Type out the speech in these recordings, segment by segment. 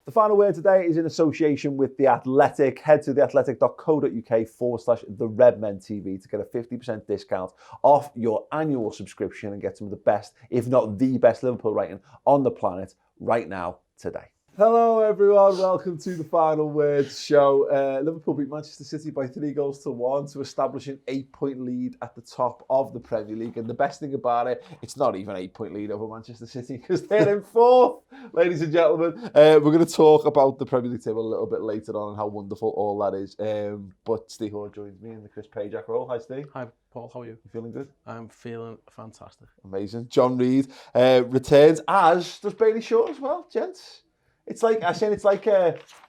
The final word today is in association with The Athletic. Head to theathletic.co.uk/the Redmen TV to get a 50% discount off your annual subscription and get some of the best, if not the best, Liverpool writing on the planet right now, today. Hello everyone, welcome to the Final Words show. Liverpool beat Manchester City by 3-1 to establish an 8-point lead at the top of the Premier League. And the best thing about it, it's not even an 8-point lead over Manchester City because they're in fourth, ladies and gentlemen. We're going to talk about the Premier League table a little bit later on and how wonderful all that is. But Steve Hall joins me in the Chris Pajak role. Hi Steve. Hi Paul, how are you? You feeling good? I'm feeling fantastic. Amazing. John Reid returns, as does Bailey Shaw as well, gents. It's like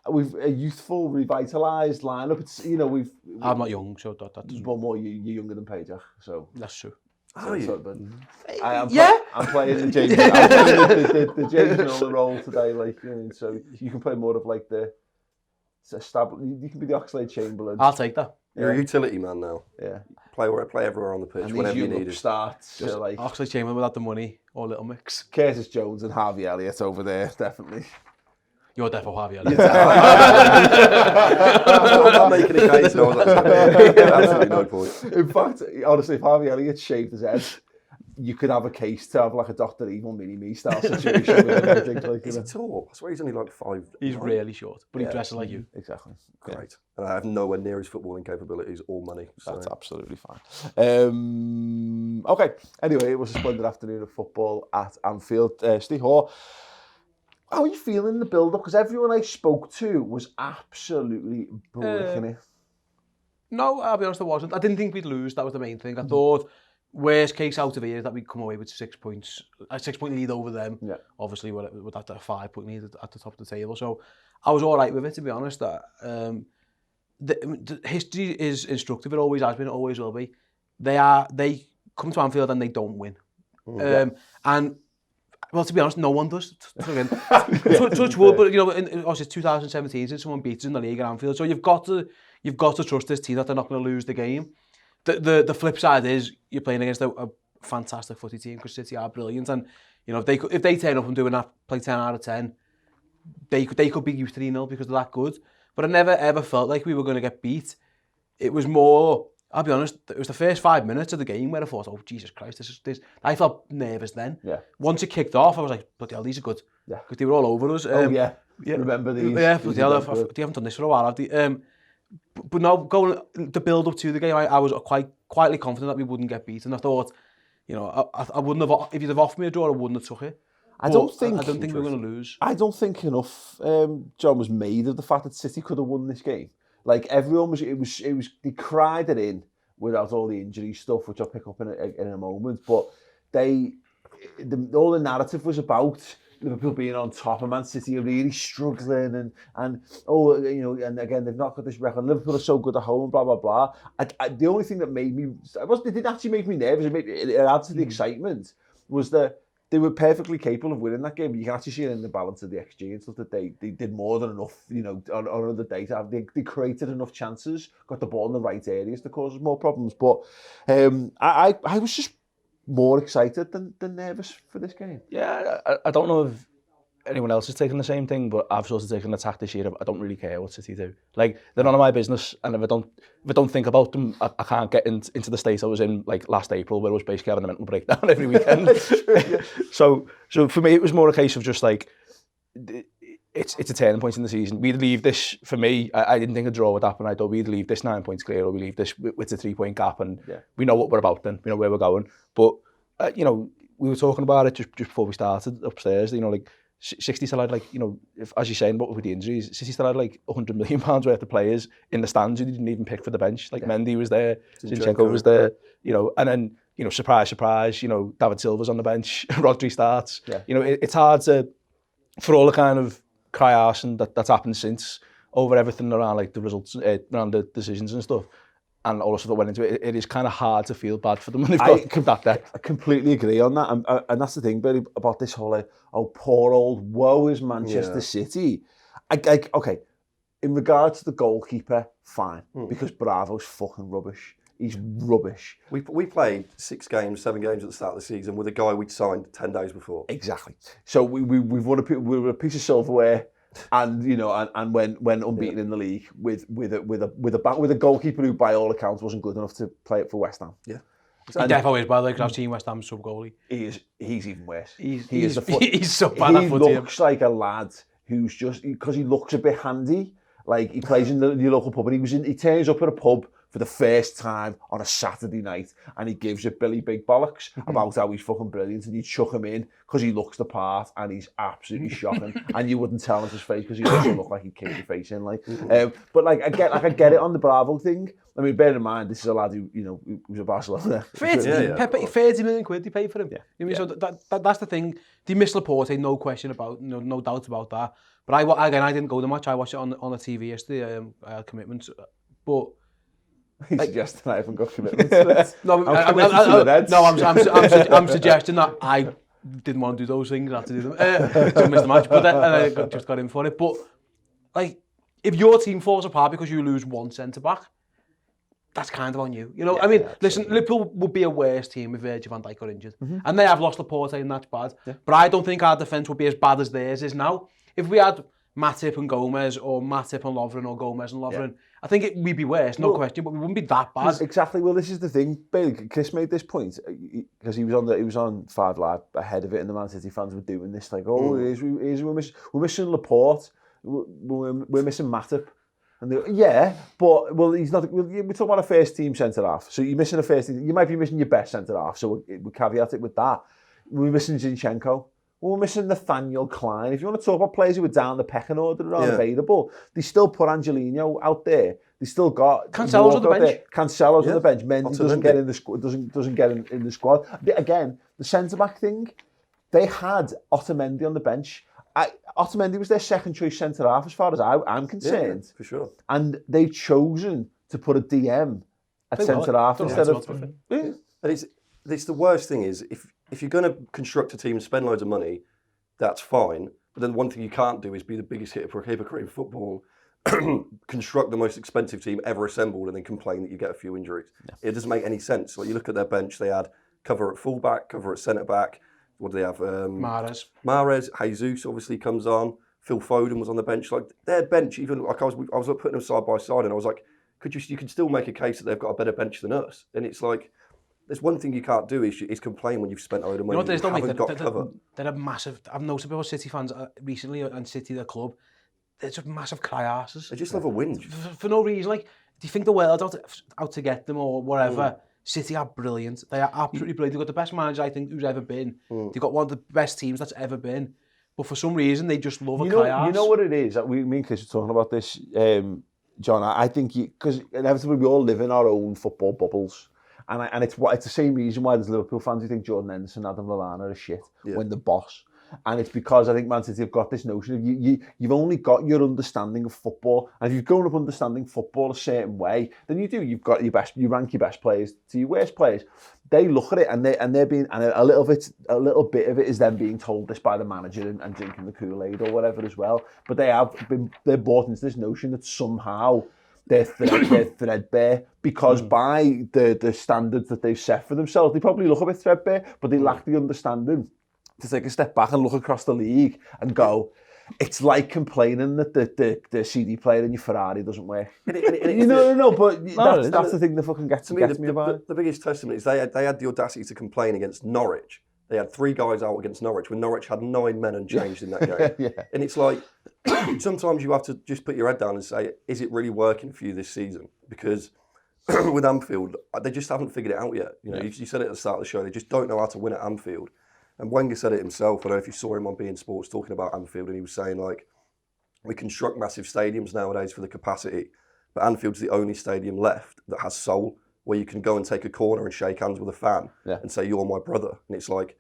we've a youthful, revitalised lineup. It's I'm not young, so that's well, more you're younger than Pajak, so that's true. Are you? I'm playing the James. the James Miller role today, so you can play more of like the established. You can be the Oxlade-Chamberlain. I'll take that. You're a utility man now. Yeah. Play everywhere on the pitch, and whenever you need it. Starts like Oxlade-Chamberlain without the money or Little Mix. Curtis Jones and Harvey Elliott over there, definitely. You're definitely Harvey Elliott. I'm not making a case, no. Absolutely no point. In fact, honestly, if Harvey Elliott shaved his head, you could have a case to have like a Dr. Evil mini-me style situation. Is he tall? I swear he's only like 5. He's really short, but he dresses like you. Exactly. Great. Yeah. And I have nowhere near his footballing capabilities or money. So. That's absolutely fine. Okay. Anyway, it was a splendid afternoon of football at Anfield. Steve Hall, how are you feeling in the build-up? Because everyone I spoke to was absolutely bullish in it. No, I'll be honest, I wasn't. I didn't think we'd lose. That was the main thing. I thought worst case out of here is that we'd come away with 6 points, a 6-point lead over them. Yeah. Obviously, with that 5-point lead at the top of the table. So I was all right with it, to be honest. The history is instructive. It always has been. It always will be. They come to Anfield and they don't win. And well, to be honest, no one does. Touch wood, but obviously 2017 since someone beats us in the league at Anfield. So you've got to trust this team that they're not going to lose the game. The flip side is you're playing against a fantastic footy team because City are brilliant, and if they turn up and do enough, play 10 out of 10, they could beat you 3-0 because they're that good. But I never ever felt like we were going to get beat. It was more, I'll be honest, it was the first 5 minutes of the game where I thought, oh Jesus Christ, this. I felt nervous then. Yeah. Once it kicked off, I was like, bloody hell, these are good. Yeah. Because they were all over us. Yeah. Remember these? Yeah, bloody hell, they haven't done this for a while, have they? But no, going the build up to the game, I was quietly confident that we wouldn't get beaten. I thought, I wouldn't have. If you'd have offered me a draw, I wouldn't have took it. I don't think we were going to lose. I don't think enough, John, was made of the fact that City could have won this game. Like everyone was, they cried it in without all the injury stuff, which I'll pick up in a moment. But all the narrative was about Liverpool being on top of Man City are really struggling and again they've not got this record. Liverpool are so good at home, blah blah blah. The only thing that made me, it didn't actually make me nervous. It added to the excitement. Was that they were perfectly capable of winning that game. You can actually see it in the balance of the XG and stuff that they did more than enough. On other data, they created enough chances, got the ball in the right areas to cause us more problems. But I was just more excited than nervous for this game. Yeah, I don't know if anyone else is taking the same thing, but I've sort of taken the tack this year of I don't really care what City do. Like, they're none of my business, and if I don't think about them, I can't get into the state I was in like last April, where I was basically having a mental breakdown every weekend. So for me, it was more a case of just like, it's a turning point in the season. We'd leave this, for me, I didn't think a draw would happen. I thought we'd leave this 9 points clear, or we leave this with a 3-point gap, and we know what we're about then, we know where we're going. But, we were talking about it just before we started upstairs, like, City still had if, as you're saying, what with the injuries, City still had like £100 million worth of players in the stands who didn't even pick for the bench. Like Mendy was there, Zinchenko was there, and then, surprise, David Silva's on the bench, Rodri starts. Yeah. It's hard for all the kind of cry arson that's happened since over everything around like the results, around the decisions and stuff. And all the stuff that went into it, it is kind of hard to feel bad for them when they've got that depth. I completely agree on that. And that's the thing, Billy, about this whole, poor old woe is Manchester City. Okay, in regards to the goalkeeper, fine, because Bravo's fucking rubbish. He's rubbish. We played 7 games at the start of the season with a guy we'd signed 10 days before. Exactly. So we were a piece of silverware and you know, and when unbeaten in the league with a goalkeeper who, by all accounts, wasn't good enough to play it for West Ham. Yeah, he definitely is. By the way, because I've seen West Ham's sub goalie. He's even worse. He's so bad at footy. He looks like a lad who's just because he looks a bit handy. Like he plays in the local pub, and he turns up at a pub for the first time on a Saturday night, and he gives it Billy Big Bollocks about how he's fucking brilliant, and you chuck him in because he looks the part, and he's absolutely shocking, and you wouldn't tell him his face because he doesn't look like he'd kick your face in, like. But I get it on the Bravo thing. I mean, bear in mind, this is a lad who, you know, who's a Barcelona. 30 million quid they paid for him. Yeah. You mean, so that's the thing. They missed Laporte, no question about, no doubt about that. But I didn't go to the match. I watched it on the TV yesterday. I had commitments, but. He's suggesting I haven't got commitments. I'm suggesting that I didn't want to do those things. I had to do them. So I missed the match, but then I just got in for it. But like, if your team falls apart because you lose one centre back, that's kind of on you. You know, I mean, listen, Liverpool would be a worse team if Virgil van Dijk got injured, and they have lost Laporte, and that's bad. Yeah. But I don't think our defence would be as bad as theirs is now. If we had Matip and Gomez, or Matip and Lovren, or Gomez and Lovren. I think we'd be worse, no question, but we wouldn't be that bad. Exactly. Well, this is the thing. Bailey, Chris made this point because he was on 5 Live ahead of it, and the Man City fans were doing this like, we're missing Laporte, we're missing Matip, and they go, but he's not. We're talking about a first team centre half, so you're missing a first team. You might be missing your best centre half, so we caveat it with that. We're missing Zinchenko. We're missing Nathaniel Klein. If you want to talk about players who are down the pecking order and aren't available, they still put Angelino out there. They still got Cancelo's on the bench. Cancelo's on the bench. Mendy doesn't get in the squad. Doesn't get in the squad. Again, the centre back thing. They had Otamendi on the bench. Otamendi was their second choice centre half, as far as I'm concerned. Yeah, for sure. And they've chosen to put a DM at centre half instead of. And it's the worst thing is if you're going to construct a team and spend loads of money, that's fine. But then one thing you can't do is be the biggest hypocrite in football, construct the most expensive team ever assembled, and then complain that you get a few injuries. Yeah. It doesn't make any sense. Like you look at their bench, they had cover at fullback, cover at centre back. What do they have? Mahrez, Jesus obviously comes on. Phil Foden was on the bench. Like their bench, even like I was putting them side by side, and I was like, you can still make a case that they've got a better bench than us. And it's like. There's one thing you can't do is complain when you've spent a load of money. You haven't got cover. They're a massive. I've noticed about City fans recently, and City, the club, they're just massive cry asses. They just love a whinge for no reason. Like, do you think the world's out to get them or whatever? City are brilliant. They are absolutely brilliant. They've got the best manager I think who's ever been. They've got one of the best teams that's ever been. But for some reason, they just love a cry ass. You know what it is? Me and Chris were talking about this, John. I think because inevitably we all live in our own football bubbles. And it's the same reason why there's Liverpool fans who think Jordan Henderson, Adam Lallana are shit when the boss. And it's because I think Man City have got this notion of you've only got your understanding of football, and if you've grown up understanding football a certain way, then you've got your best. You rank your best players to your worst players. They look at it and they're being, and a little bit of it is them being told this by the manager and drinking the Kool-Aid or whatever as well. But they're bought into this notion that somehow. They're threadbare because by the standards that they've set for themselves, they probably look a bit threadbare, but they lack the understanding to take a step back and look across the league and go, it's like complaining that the CD player in your Ferrari doesn't work. But that's the thing that fucking gets me about it. The biggest testament is they had the audacity to complain against Norwich. They had 3 guys out against Norwich when Norwich had 9 men unchanged in that game. And it's like, sometimes you have to just put your head down and say, is it really working for you this season? Because with Anfield, they just haven't figured it out yet. You know, you said it at the start of the show, they just don't know how to win at Anfield. And Wenger said it himself. I don't know if you saw him on beIN Sports talking about Anfield, and he was saying, like, we construct massive stadiums nowadays for the capacity, but Anfield's the only stadium left that has soul, where you can go and take a corner and shake hands with a fan and say, you're my brother. And it's like,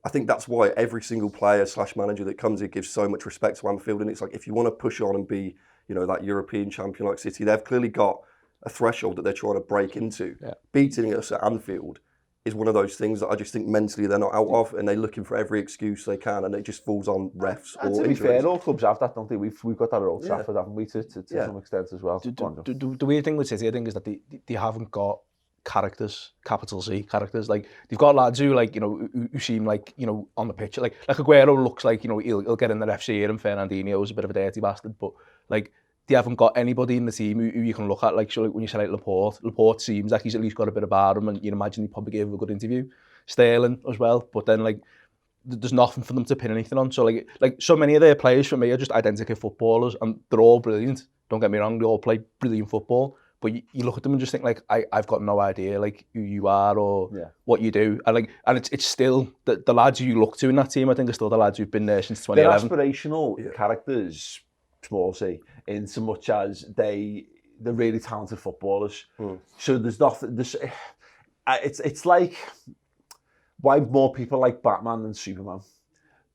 I think that's why every single player / manager that comes here gives so much respect to Anfield. And it's like, if you want to push on and be, you know, that European champion like City, they've clearly got a threshold that they're trying to break into. Yeah. Beating us at Anfield is one of those things that I just think mentally they're not out of, and they're looking for every excuse they can, and it just falls on refs. And to be fair, all clubs have that, don't they? We've got that at Old Trafford, haven't we, to some extent as well. The weird thing with City, I think, is that they haven't got characters, capital C characters. Like they've got lads who like, you know, who seem like, you know, on the pitch. Like Aguero looks like, you know, he'll get in the FC here, and Fernandinho's a bit of a dirty bastard, but like they haven't got anybody in the team who you can look at. Like, so like when you say like Laporte seems like he's at least got a bit about him, and you imagine he probably gave him a good interview. Sterling as well, but then like there's nothing for them to pin anything on. So like so many of their players for me are just identical footballers, and they're all brilliant. Don't get me wrong, they all play brilliant football. But you look at them and just think like, I've got no idea like who you are or what you do. And it's still the lads who you look to in that team, I think, are still the lads who've been there since 2011. They're aspirational characters, small c, in so much as they're really talented footballers. So there's nothing. It's like why more people like Batman than Superman,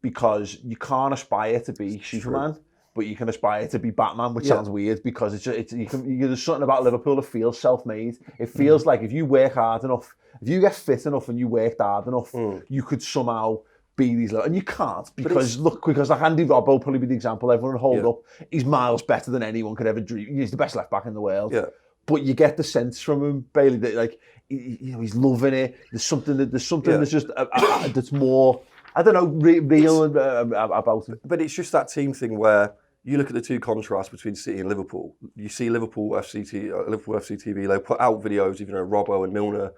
because you can't aspire to be Superman. But you can aspire to be Batman, which sounds weird because there's something about Liverpool that feels self-made. It feels like if you work hard enough, if you get fit enough and you worked hard enough, you could somehow be these. And you can't because like Andy Robbo probably be the example everyone hold up. He's miles better than anyone could ever dream. He's the best left back in the world. Yeah. But you get the sense from him, Bailey, that like he's loving it. There's something that's just that's more. I don't know, real about him. But it's just that team thing where you look at the two contrasts between City and Liverpool. You see Liverpool FC TV, they put out videos of, you know, Robbo and Milner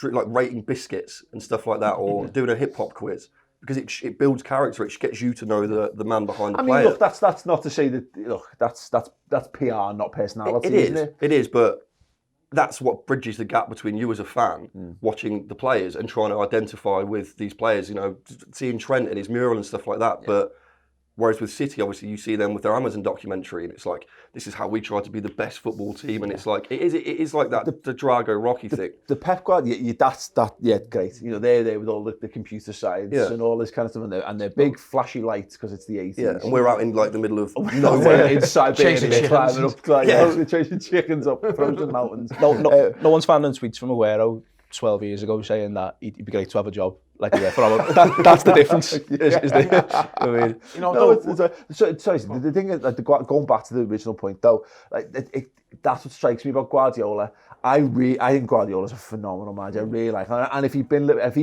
like rating biscuits and stuff like that, or doing a hip-hop quiz. Because it builds character, it gets you to know the man behind the player. I mean, look, that's not to say that, look, that's PR, not personality, isn't it? It is, but that's what bridges the gap between you as a fan watching the players and trying to identify with these players, you know, seeing Trent and his mural and stuff like that. But whereas with City, obviously, you see them with their Amazon documentary, and it's like, this is how we try to be the best football team, and it's like it is like that the Drago Rocky thing. The Pep Guardiola, great. You know, they're there with all the computer science and all this kind of stuff, and they're big flashy lights because it's the 80s. Yeah, and we're out in like the middle of nowhere inside chasing chickens, chasing chickens up frozen mountains. No one's finding tweets from Aguero 12 years ago saying that it'd be great to have a job like a referee. That's the difference. The thing is, like, going back to the original point though, like that's what strikes me about Guardiola. I think Guardiola's a phenomenal manager. I really like him. And if he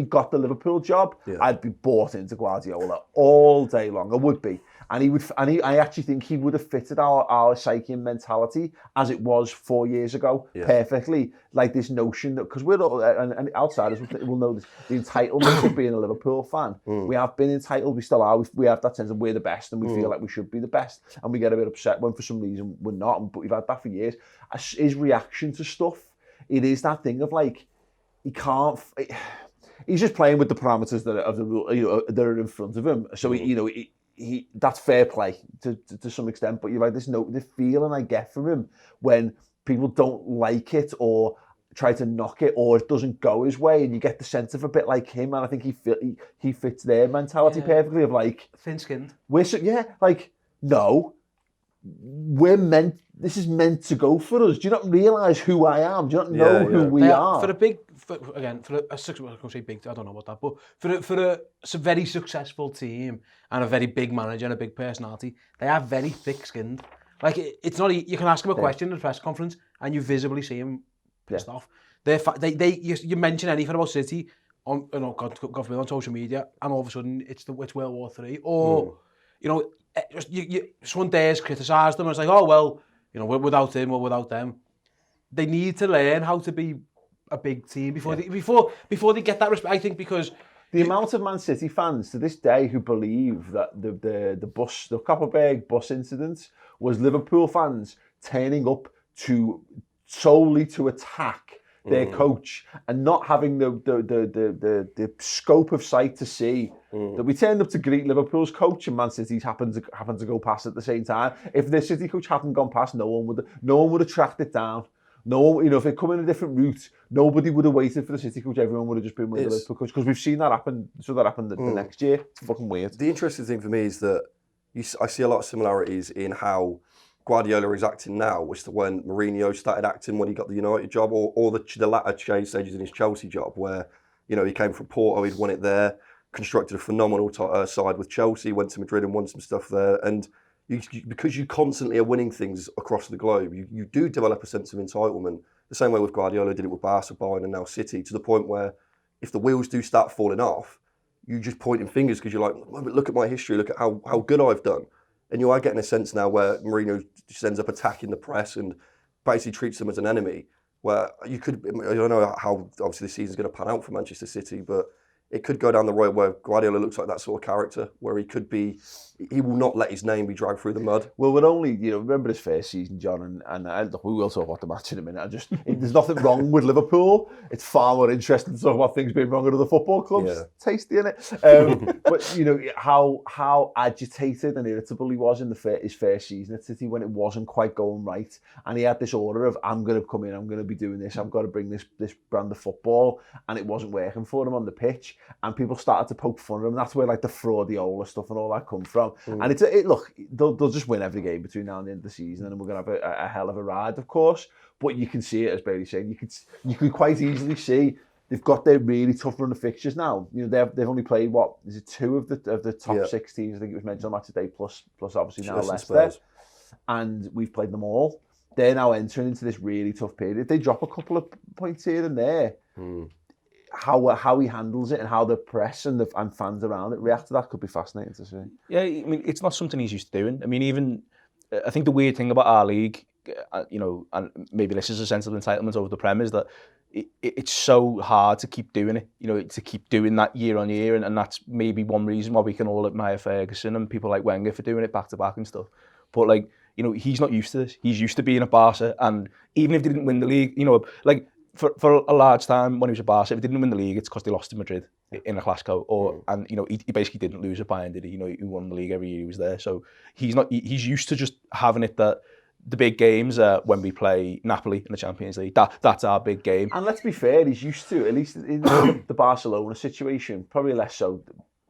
got the Liverpool job, I'd be bought into Guardiola all day long. I would be. And I actually think he would have fitted our psyche and mentality as it was 4 years ago perfectly. Like this notion that, because we're all, and outsiders will know this, the entitlement of being a Liverpool fan. We have been entitled, we still are. We have that sense of we're the best and we feel like we should be the best. And we get a bit upset when for some reason we're not, but we've had that for years. His reaction to stuff, it is that thing of like, he's just playing with the parameters that are in front of him. So he that's fair play to some extent, but you're right, the feeling I get from him when people don't like it or try to knock it or it doesn't go his way, and you get the sense of a bit like him, and I think he fits their mentality perfectly of like thin-skinned. This is meant to go for us. Do you not realise who I am? Do you not know who we are? For a very successful team and a very big manager and a big personality, they are very thick-skinned. Like, it's not, you can ask him a question at a press conference and you visibly see him pissed off. You mention anything about City on, God forbid, on social media, and all of a sudden it's World War III, or someone dares criticise them and it's like, oh well, we're without him or without them. They need to learn how to be a big team before they get that respect. I think because the amount of Man City fans to this day who believe that the Copperberg bus incident was Liverpool fans turning up solely to attack their coach and not having the scope of sight to see that we turned up to greet Liverpool's coach and Man City's happened to go past at the same time. If the City coach hadn't gone past, no one would have tracked it down. No one, if it come in a different route, nobody would have waited for the City coach. Everyone would have just been with the Liverpool coach, because we've seen that happen. So that happened the next year. It's fucking weird. The interesting thing for me is that I see a lot of similarities in how Guardiola is acting now, which is when Mourinho started acting when he got the United job, or the latter stages in his Chelsea job, where he came from Porto, he'd won it there, constructed a phenomenal side with Chelsea, went to Madrid and won some stuff there, and because you constantly are winning things across the globe, you do develop a sense of entitlement. The same way with Guardiola did it with Barca, Bayern, and now City, to the point where if the wheels do start falling off, you just pointing fingers because you're like, look at my history, look at how good I've done. And you are getting a sense now where Mourinho just ends up attacking the press and basically treats them as an enemy. Where I don't know how obviously the season's going to pan out for Manchester City, but it could go down the road where Guardiola looks like that sort of character, where he will not let his name be dragged through the mud. Well, we're only, remember his first season, John, and we will talk about the match in a minute. There's nothing wrong with Liverpool. It's far more interesting to talk about things being wrong at other football clubs. Yeah. Tasty, innit? But, how agitated and irritable he was in his first season at City when it wasn't quite going right. And he had this order of, I'm going to come in, I'm going to be doing this, I've got to bring this brand of football. And it wasn't working for him on the pitch. And people started to poke fun at him. That's where like the fraudiola stuff and all that come from. And look, they'll just win every game between now and the end of the season, and we're going to have a hell of a ride, of course. But you can see it, as Bailey's saying. You could quite easily see they've got their really tough run of fixtures now. They've only played two of the top 6 teams. I think it was mentioned on Match of Day plus obviously now Leicester, and we've played them all. They're now entering into this really tough period. If they drop a couple of points here and there. How he handles it and how the press and fans around it react to that could be fascinating to see. Yeah, I mean, it's not something he's used to doing. I mean, I think the weird thing about our league, and maybe this is a sense of entitlement over the Prem, is that it's so hard to keep doing it, to keep doing that year on year, and that's maybe one reason why we can all admire Ferguson and people like Wenger for doing it back to back and stuff. But he's not used to this. He's used to being at Barca, and even if they didn't win the league, for a large time when he was at Barca, if he didn't win the league, it's because they lost to Madrid in a Clasico. And he basically didn't lose at Bayern, did he? He won the league every year he was there. So he's used to just having it that the big games when we play Napoli in the Champions League, that's our big game. And let's be fair, he's used to, at least in the Barcelona situation, probably less so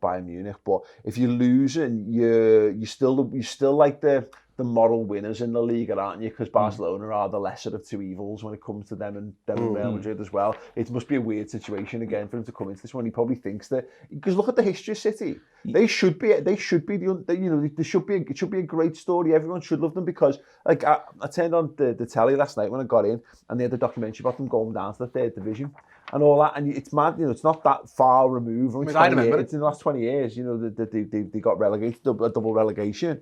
Bayern Munich, but if you're losing, you're still like the moral winners in the league, aren't you? Because Barcelona are the lesser of two evils when it comes to them and Real Madrid as well. It must be a weird situation again for him to come into this one. He probably thinks that, because look at the history of City. It should be a great story. Everyone should love them because, like, I turned on the telly last night when I got in, and they had the documentary about them going down to the 3rd division and all that. And it's mad, it's not that far removed. I remember it's in the last 20 years. They got relegated, a double relegation.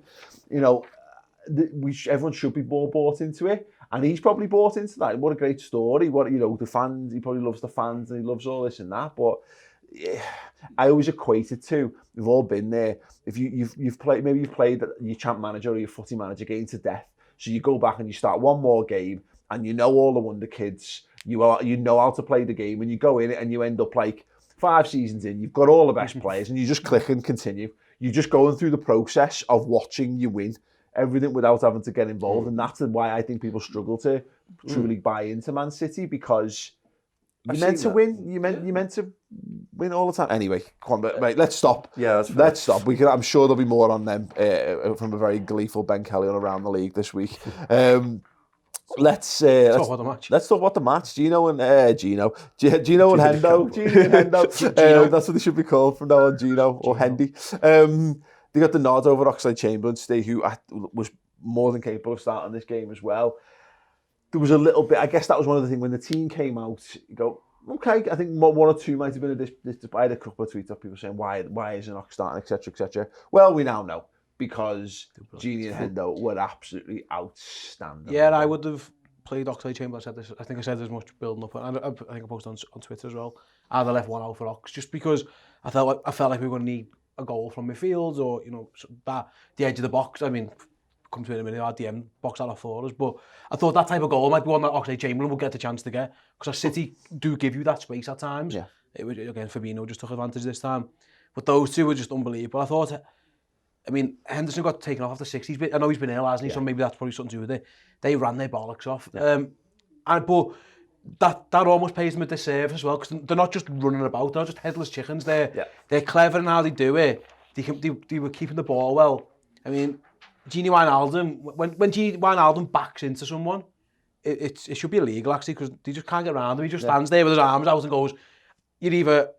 Everyone should be more bought into it, and he's probably bought into that. What a great story! The fans, he probably loves the fans, and he loves all this and that. But I always equate it to, we've all been there. If you've played your champ manager or your footy manager game to death, so you go back and you start one more game, and all the wonder kids, you know how to play the game, and you go in it and you end up like 5 seasons in, you've got all the best players, and you just click and continue. You're just going through the process of watching you win everything without having to get involved, and that's why I think people struggle to truly buy into Man City, because you meant to win. You meant to win all the time. Anyway, come on, mate. Let's stop. Yeah, let's stop. I'm sure there'll be more on them from a very gleeful Ben Kelly on Around the League this week. Let's talk about the match. Let's talk about the match. Gino and Hendo. Gino and Hendo. That's what they should be called from now on. Gino or Hendy. They got the nod over Oxlade-Chamberlain today, who was more than capable of starting this game as well. There was a little bit, I guess that was one of the things, when the team came out, you go, okay, I think 1 or 2 might have been this. I had a couple of tweets of people saying, why isn't Ox starting, etc., etc. Well, we now know, because Gini and Hendo were absolutely outstanding. Yeah, I would have played Oxlade-Chamberlain. I think I said there's much building up, and I think I posted on Twitter as well. I'd have left one out for Ox, just because I felt like we were going to need a goal from midfield, or the edge of the box. I mean, come to it in a minute, our DM box out for us, but I thought that type of goal might be one that Oxlade-Chamberlain would get the chance to get, because City do give you that space at times. Yeah. It was, again, Fabinho just took advantage this time, but those two were just unbelievable. I thought, Henderson got taken off after 60. I know he's been ill, hasn't he? So maybe that's probably something to do with it. They ran their bollocks off. Yeah. But that almost pays them a disservice as well, because they're not just running about, they're not just headless chickens. They're clever in how they do it. They were keeping the ball well. I mean, Gini Wijnaldum, when Gini Wijnaldum backs into someone, it should be illegal actually, because they just can't get around him. He just stands there with his arms out and goes,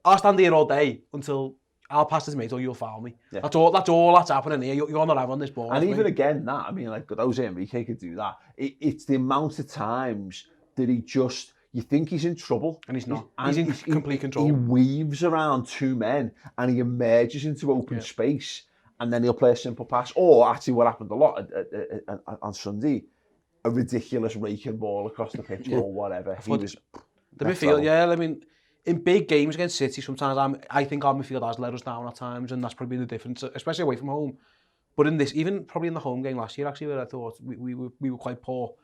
I'll stand here all day until I'll pass this mate or you'll foul me. Yeah. That's all that's happening here. You're not having this ball. And even again, that, I mean, like, Jose Enrique could do that. It's the amount of times that you think he's in trouble. And he's not. He's in complete control. He weaves around two men and he emerges into open space, and then he'll play a simple pass. Or actually what happened a lot on Sunday, a ridiculous raking ball across the pitch or whatever. The midfield, I mean, in big games against City, sometimes I think our midfield has let us down at times, and that's probably the difference, especially away from home. But in this, even probably in the home game last year, actually, where I thought we were quite poor.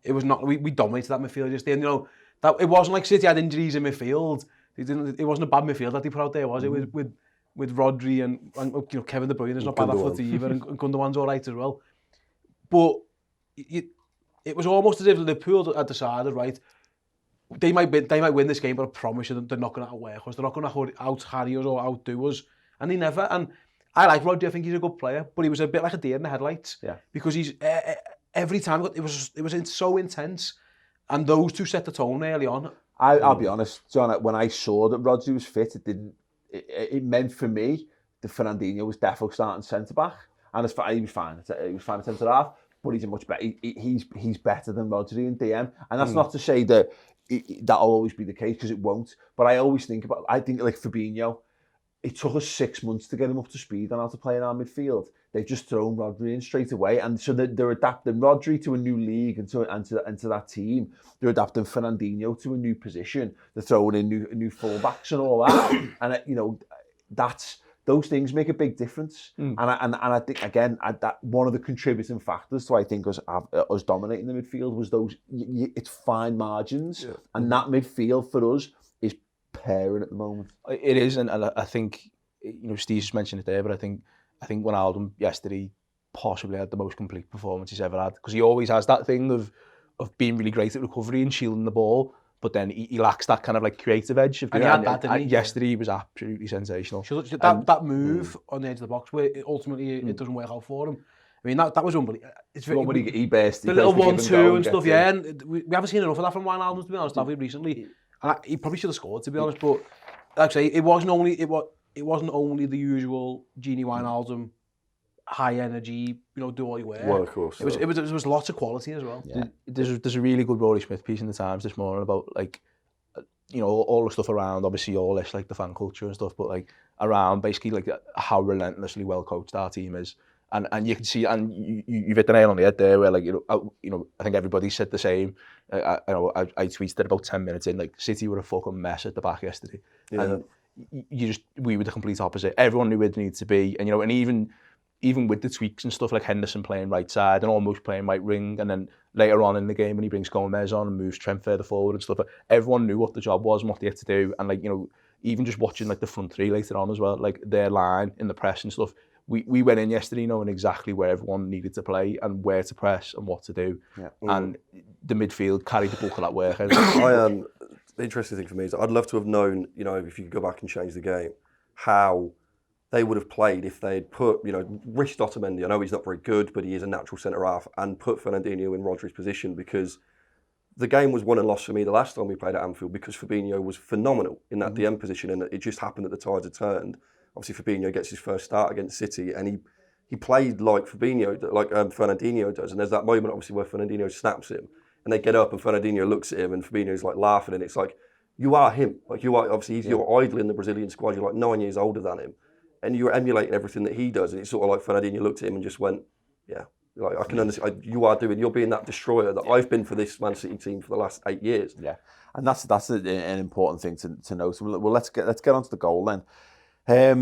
It was not. We dominated that midfield just then. You know, that it wasn't like City had injuries in midfield. It wasn't a bad midfield that they put out there, was it? With Rodri and you know, Kevin De Bruyne is not bad at foot either, and Gundogan's all right as well. But it was almost as if Liverpool had decided, right, they might win this game, but I promise you they're not going to outwork us. They're not going to out-harry us or outdo us. And they never. And I like Rodri. I think he's a good player, but he was a bit like a deer in the headlights. Yeah. Because he's every time it was so intense, and those two set the tone early on. I'll be honest, John. When I saw that Rodri was fit, it meant for me that Fernandinho was definitely starting centre back, and he was fine. He was fine at centre half, but he's a much better. He's better than Rodri in DM, and that's not to say that. That'll always be the case, because it won't. But I think like Fabinho, it took us 6 months to get him up to speed on how to play in our midfield. They've just thrown Rodri in straight away, and so they're adapting Rodri to a new league and to that team. They're adapting Fernandinho to a new position. They're throwing in new fullbacks and all that, and you know those things make a big difference. And I think again that one of the contributing factors to us dominating the midfield was it's fine margins, and that midfield for us is pairing at the moment. It is, and I think Steve just mentioned it there, but I think Wijnaldum yesterday possibly had the most complete performance he's ever had, because he always has that thing of being really great at recovery and shielding the ball. But then he lacks that kind of like creative edge. And he had that, didn't he? Yesterday he was absolutely sensational. That move on the edge of the box, where ultimately it doesn't work out for him. I mean, that was unbelievable. He burst. The little 1-2 and stuff, yeah. And we haven't seen enough of that from Wijnaldum, to be honest, have we, recently? And he probably should have scored, to be honest. But like I say, it wasn't only the usual Genie Wijnaldum, high energy, do all your work. Well, of course. It was lots of quality as well. Yeah. There's a really good Rory Smith piece in the Times this morning about like, all the stuff around, obviously all this, like the fan culture and stuff, but like around basically like how relentlessly well coached our team is. And you can see, and you've hit the nail on the head there, where like, I think everybody said the same. I tweeted about 10 minutes in, like City were a fucking mess at the back yesterday. Yeah. And we were the complete opposite. Everyone knew where they needed to be. And, and even with the tweaks and stuff, like Henderson playing right side and almost playing right wing, and then later on in the game when he brings Gomez on and moves Trent further forward and stuff, everyone knew what the job was and what they had to do. And like, even just watching like the front three later on as well, like their line in the press and stuff, we went in yesterday knowing exactly where everyone needed to play and where to press and what to do. Yeah. And the midfield carried the bulk of that work. The interesting thing for me is I'd love to have known, if you could go back and change the game, how they would have played if they'd put, Rich Otamendi, I know he's not very good, but he is a natural centre-half, and put Fernandinho in Rodri's position, because the game was won and lost for me the last time we played at Anfield, because Fabinho was phenomenal in that DM position, and it just happened that the tides had turned. Obviously, Fabinho gets his first start against City, and he played like Fernandinho does, and there's that moment, obviously, where Fernandinho snaps him, and they get up, and Fernandinho looks at him, and Fabinho's like laughing, and it's like, you are him. Like, you are, obviously, you're idol in the Brazilian squad, you're like 9 years older than him, and you're emulating everything that he does. And it's sort of like Fernandinho looked at him and just went, yeah, like I can understand, you're being that destroyer that I've been for this Man City team for the last 8 years. Yeah, and that's an important thing to note. Well, let's get on to the goal then. Where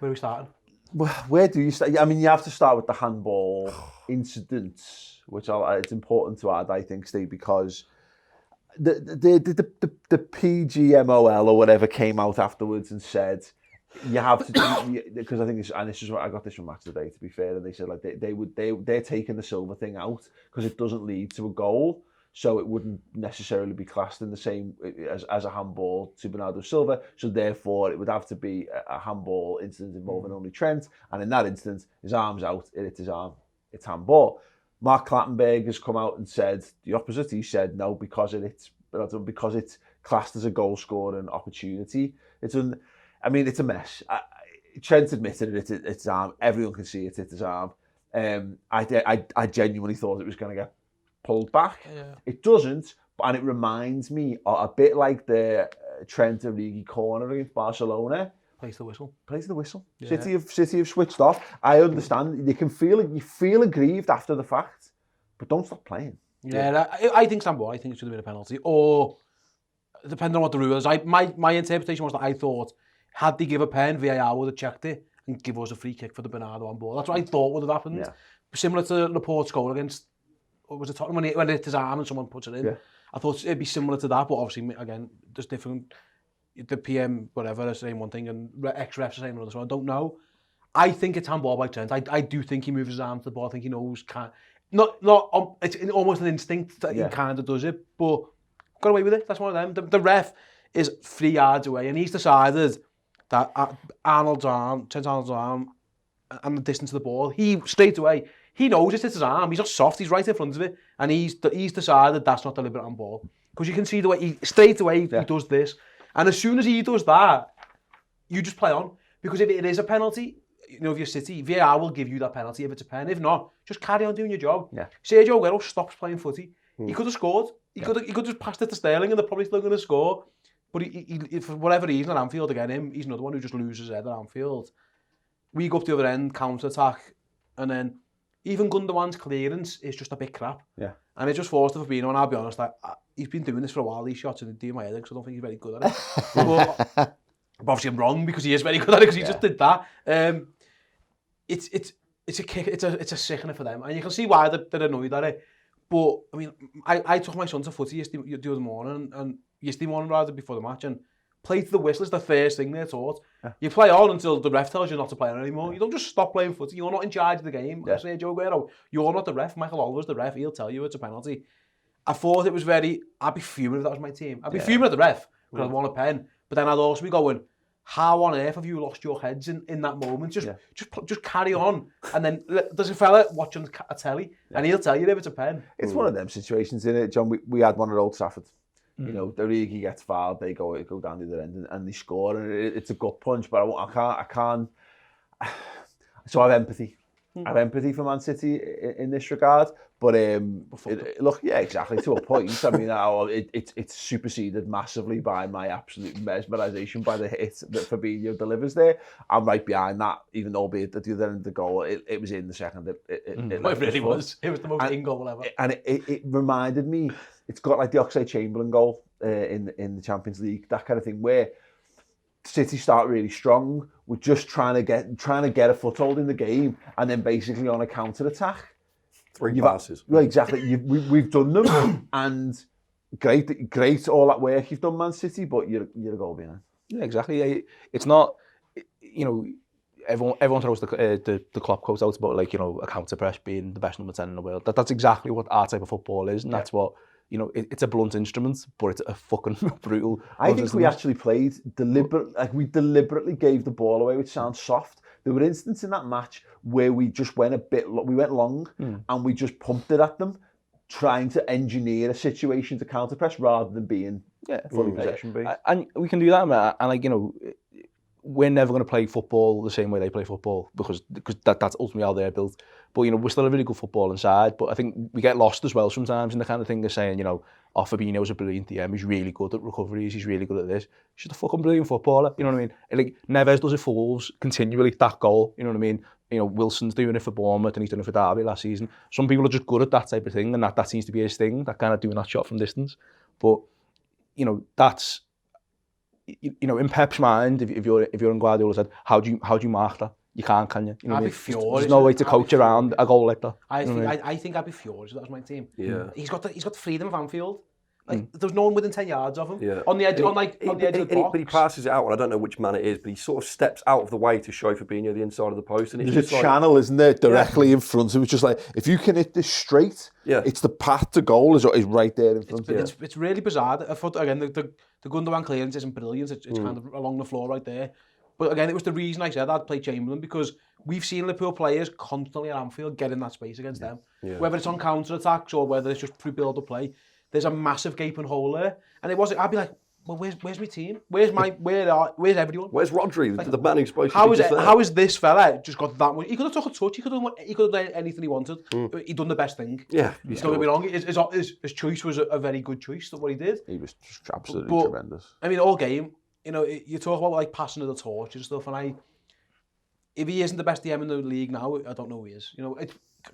are we starting? Where do you start? I mean, you have to start with the handball incident, which it's important to add, I think, Steve, because the PGMOL or whatever came out afterwards and said, you have to, because I think this is what I got this from Match Today, to be fair, and they said like they're taking the Silva thing out because it doesn't lead to a goal, so it wouldn't necessarily be classed in the same as a handball to Bernardo Silva, so therefore it would have to be a handball incident involving only Trent, and in that instance his arm's out, it hits his arm, it's handball. Mark Clattenburg has come out and said the opposite. He said no, because it's classed as a goal scoring opportunity. I mean, it's a mess. Trent admitted it's his arm. Everyone can see it's his arm. I genuinely thought it was going to get pulled back. Yeah. It doesn't, and it reminds me a bit like the Trent Origi corner against Barcelona. Plays the whistle. Yeah. City have switched off. I understand. You can feel it. You feel aggrieved after the fact, but don't stop playing. Yeah, I think Stamboy. I think it should have been a penalty, or depending on what the rule is. My interpretation was that I thought had they give a pen, VAR would have checked it and give us a free kick for the Bernardo on ball. That's what I thought would have happened. Yeah. Similar to Laporte's goal against, what was it, Tottenham, when it hit his arm and someone puts it in. Yeah. I thought it'd be similar to that, but obviously again, there's different. The PM, whatever, is saying one thing and ex-refs are saying another, so I don't know. I think it's handball by Trent. I do think he moves his arm to the ball. I think he knows, it's almost an instinct that he kind of does it, but got away with it. That's one of them. The ref is 3 yards away and he's decided that Trent Arnold's arm and the distance to the ball, he straight away, he knows it's his arm. He's not soft, he's right in front of it, and he's decided that's not deliberate on ball. Because you can see the way, he does this. And as soon as he does that, you just play on. Because if it is a penalty, if you're City, VAR will give you that penalty if it's a pen. If not, just carry on doing your job. Yeah. Sergio Aguero stops playing footy. He could have scored. He could just passed it to Sterling and they're probably still going to score. But he, for whatever reason, at Anfield again, he's another one who just loses his head at Anfield. We go up the other end, counter-attack, and then even Gundogan's clearance is just a bit crap. Yeah. And it just forced to Fabinho, and I'll be honest, he's been doing this for a while, these shots, and do my head, because I don't think he's very good at it. But obviously I'm wrong, because he is very good at it, because he just did that. It's a kick, it's a sickener for them, and you can see why they're annoyed at it. But, I mean, I took my son to footy the other morning, and yesterday morning rather, before the match, and play to the whistle is the first thing they're taught. Yeah. You play on until the ref tells you not to play on anymore. Yeah. You don't just stop playing footy. You're not in charge of the game. Yeah. Sergio Aguero, you're not the ref. Michael Oliver's the ref. He'll tell you it's a penalty. I thought it was I'd be fuming if that was my team. I'd be fuming at the ref because I'd want a pen. But then I'd also be going, how on earth have you lost your heads in that moment? Just carry on. And then there's a fella watching a telly and he'll tell you if it's a pen. It's one of them situations, isn't it, John? We had one at Old Trafford. You know, the Origi gets fouled, they go down the other end and they score, and it's a gut punch. But I can't. So I have empathy. I have empathy for Man City in this regard. But look, yeah, exactly, to a point. I mean, it's superseded massively by my absolute mesmerisation by the hit that Fabinho delivers there. I'm right behind that, even though albeit at the other end of the goal, it was in the second. It really was. It was the most in goal ever. And it reminded me. It's got like the Oxlade-Chamberlain goal in the Champions League, that kind of thing, where City start really strong. We're just trying to get a foothold in the game, and then basically on a counter attack, 3 passes. Well, exactly. We've done them, and great all that work you've done, Man City, but you're a goal behind. Yeah, exactly. It's not, everyone throws the Klopp quote out about a counter press being the best number 10 in the world. That's exactly what our type of football is, and that's what. It's a blunt instrument, but it's a fucking brutal. I think we actually played we deliberately gave the ball away, which sounds soft. There were instances in that match where we just went we went long and we just pumped it at them, trying to engineer a situation to counter press rather than being fully possession based. And we can do that, and we're never going to play football the same way they play football because that's ultimately how they're built. But we're still a really good football inside. But I think we get lost as well sometimes in the kind of thing of saying, Fabinho's a brilliant DM. He's really good at recoveries. He's really good at this. He's just a fucking brilliant footballer. You know what I mean? Like Neves does it for Wolves continually. That goal. You know what I mean? Wilson's doing it for Bournemouth and he's done it for Derby last season. Some people are just good at that type of thing, and that seems to be his thing. That kind of doing that shot from distance. But that's. In Pep's mind, if you're in Guardiola's head, how do you mark that? You can't, can you? I'd be furious. There's no way to coach around a goal like that. I think I'd be furious if that was my team. Yeah. He's got the freedom of Anfield. There's no one within 10 yards of him. Yeah. On the edge of the box. But he passes it out, and I don't know which man it is, but he sort of steps out of the way to show Fabinho the inside of the post. And it's There's a channel, isn't there, directly in front. It was just like, if you can hit this straight, it's the path to goal is right there in front. It's really bizarre. I thought, again, the Gundogan clearance isn't brilliant. It's kind of along the floor right there. But again, it was the reason I said I'd play Chamberlain, because we've seen Liverpool players constantly at Anfield get in that space against them. Yeah. Whether it's on counter-attacks or whether it's just through build-up play, there's a massive gaping hole there. And I'd be like, well, where's my team? Where's everyone? Where's Rodri, Like, the man who's supposed to be just there? How is this fella just got that much? He could have took a touch. He could have done anything he wanted. He done the best thing. Yeah. Don't get me wrong. His choice was a very good choice. What he did. He was just absolutely tremendous. I mean, all game. You know, you talk about like passing of the torch and stuff, and if he isn't the best DM in the league now, I don't know who he is. You know,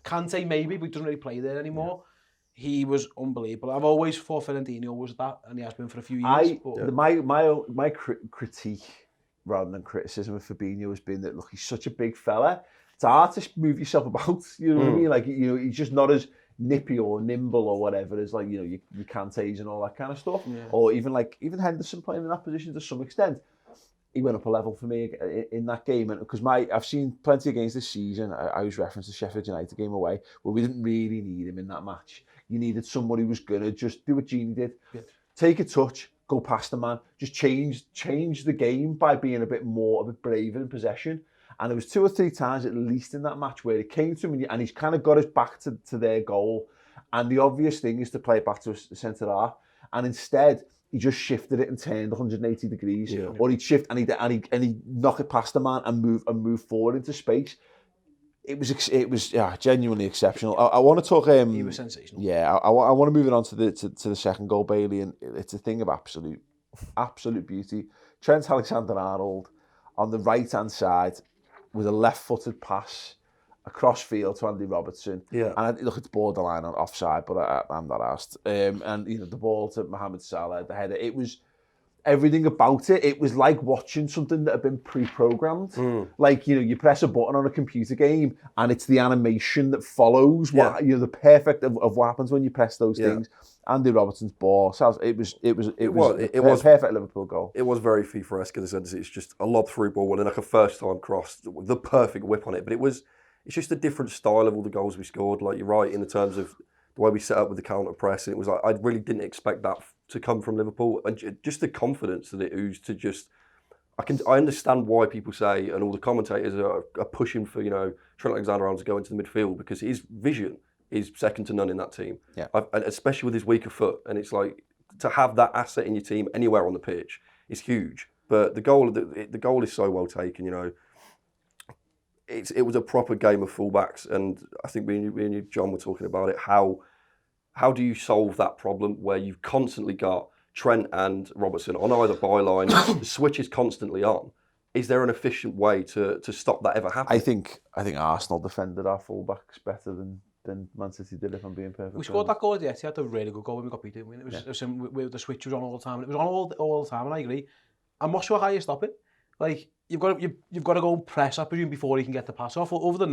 Kante maybe, but he doesn't really play there anymore. Yeah. He was unbelievable. I've always thought Fernandinho was that, and he has been for a few years. My critique, rather than criticism of Fabinho, has been that, look, he's such a big fella. It's hard to move yourself about. You know what I mean? Like, you know, he's just not as nippy or nimble or whatever as, like, you know, you Kante's and all that kind of stuff. Yeah. Or even Henderson playing in that position to some extent. He went up a level for me in that game, and because I've seen plenty of games this season. I always reference the Sheffield United game away where we didn't really need him in that match. You needed somebody who was gonna just do what Gini did, take a touch, go past the man, just change the game by being a bit braver in possession. And there was 2 or 3 times at least in that match where it came to him, and he's kind of got us back to their goal. And the obvious thing is to play it back to a centre half, and instead he just shifted it and turned 180 degrees, or he'd shift and he knock it past the man and move forward into space. It was genuinely exceptional. I want to talk. He was sensational. Yeah, I want to move it on to the second goal, Bailey, and it's a thing of absolute beauty. Trent Alexander-Arnold on the right hand side with a left-footed pass across field to Andy Robertson. Yeah, and look, it's borderline on offside, but I'm not asked. And you know, the ball to Mohamed Salah, the header. It was everything about it. It was like watching something that had been pre-programmed. Like, you know, you press a button on a computer game, and it's the animation that follows. What, you know, the perfect of what happens when you press those things. Andy Robertson's ball. It was perfect Liverpool goal. It was very FIFA-esque in the sense it's just a lob through ball and like a first time cross, the perfect whip on it. But it's just a different style of all the goals we scored. Like, you're right in the terms of the way we set up with the counter press. And it was like, I really didn't expect that to come from Liverpool, and just the confidence that it oozed to just. I understand why people say, and all the commentators are pushing for, you know, Trent Alexander-Arnold to go into the midfield, because his vision is second to none in that team. Yeah, and especially with his weaker foot, and it's like to have that asset in your team anywhere on the pitch is huge. But the goal is so well taken, you know. It was a proper game of fullbacks, and I think me and you, John, were talking about it. How do you solve that problem where you've constantly got Trent and Robertson on either byline, the switch is constantly on? Is there an efficient way to stop that ever happening? I think Arsenal defended our fullbacks better than Man City did, if I'm being perfect. We scored that goal at the Etihad, a really good goal when we got beat, didn't we? It was the switch was on all the time. It was on all the time, and I agree. I'm not sure how you stop it. Like, you've got to go press, I presume, before he can get the pass off. Other than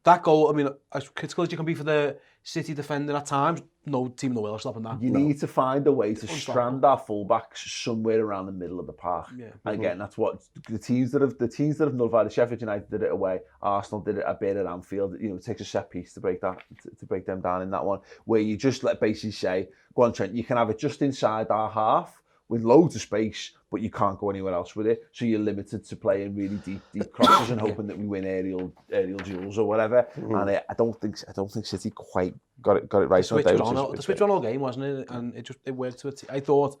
that goal, I mean, as critical as you can be for the City defending at times, no team in the world is stopping that. You need to find a way to strand our fullbacks somewhere around the middle of the park. Yeah. And again, that's what the teams that have nullified it. Sheffield United did it away. Arsenal did it a bit at Anfield. You know, it takes a set piece to break them down in that one, where you just basically say, go on, Trent, you can have it just inside our half with loads of space, but you can't go anywhere else with it. So you're limited to playing really deep crosses and hoping that we win aerial duels or whatever. And I don't think City quite got it right. The switch was on all game, wasn't it? And it worked to it. I thought,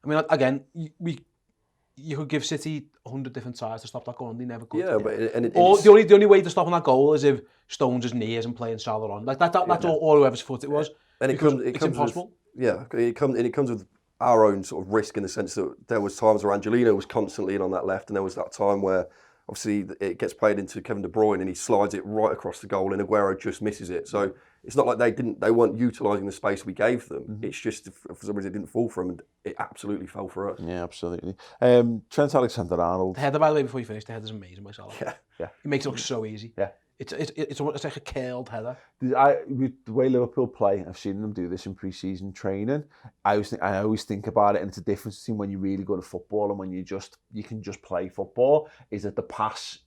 I mean, again, you could give City 100 different sides to stop that goal, and they never could. Yeah, but the only way to stop that goal is if Stones' knees and playing Salah on. Like that's all whoever's foot it was. And it's impossible. It comes with our own sort of risk, in the sense that there was times where Angelino was constantly in on that left, and there was that time where obviously it gets played into Kevin De Bruyne and he slides it right across the goal, and Aguero just misses it. So it's not like they weren't utilising the space we gave them. It's just for some reason it didn't fall for them, and it absolutely fell for us. Yeah, absolutely. Trent Alexander-Arnold. The header, by the way, before you finish, the header's amazing by Salah. Yeah. It makes it look so easy. Yeah. It's like a curled header. The way Liverpool play, I've seen them do this in pre-season training. I always think about it, and it's a difference between when you really go to football and when you can just play football. Is that the pass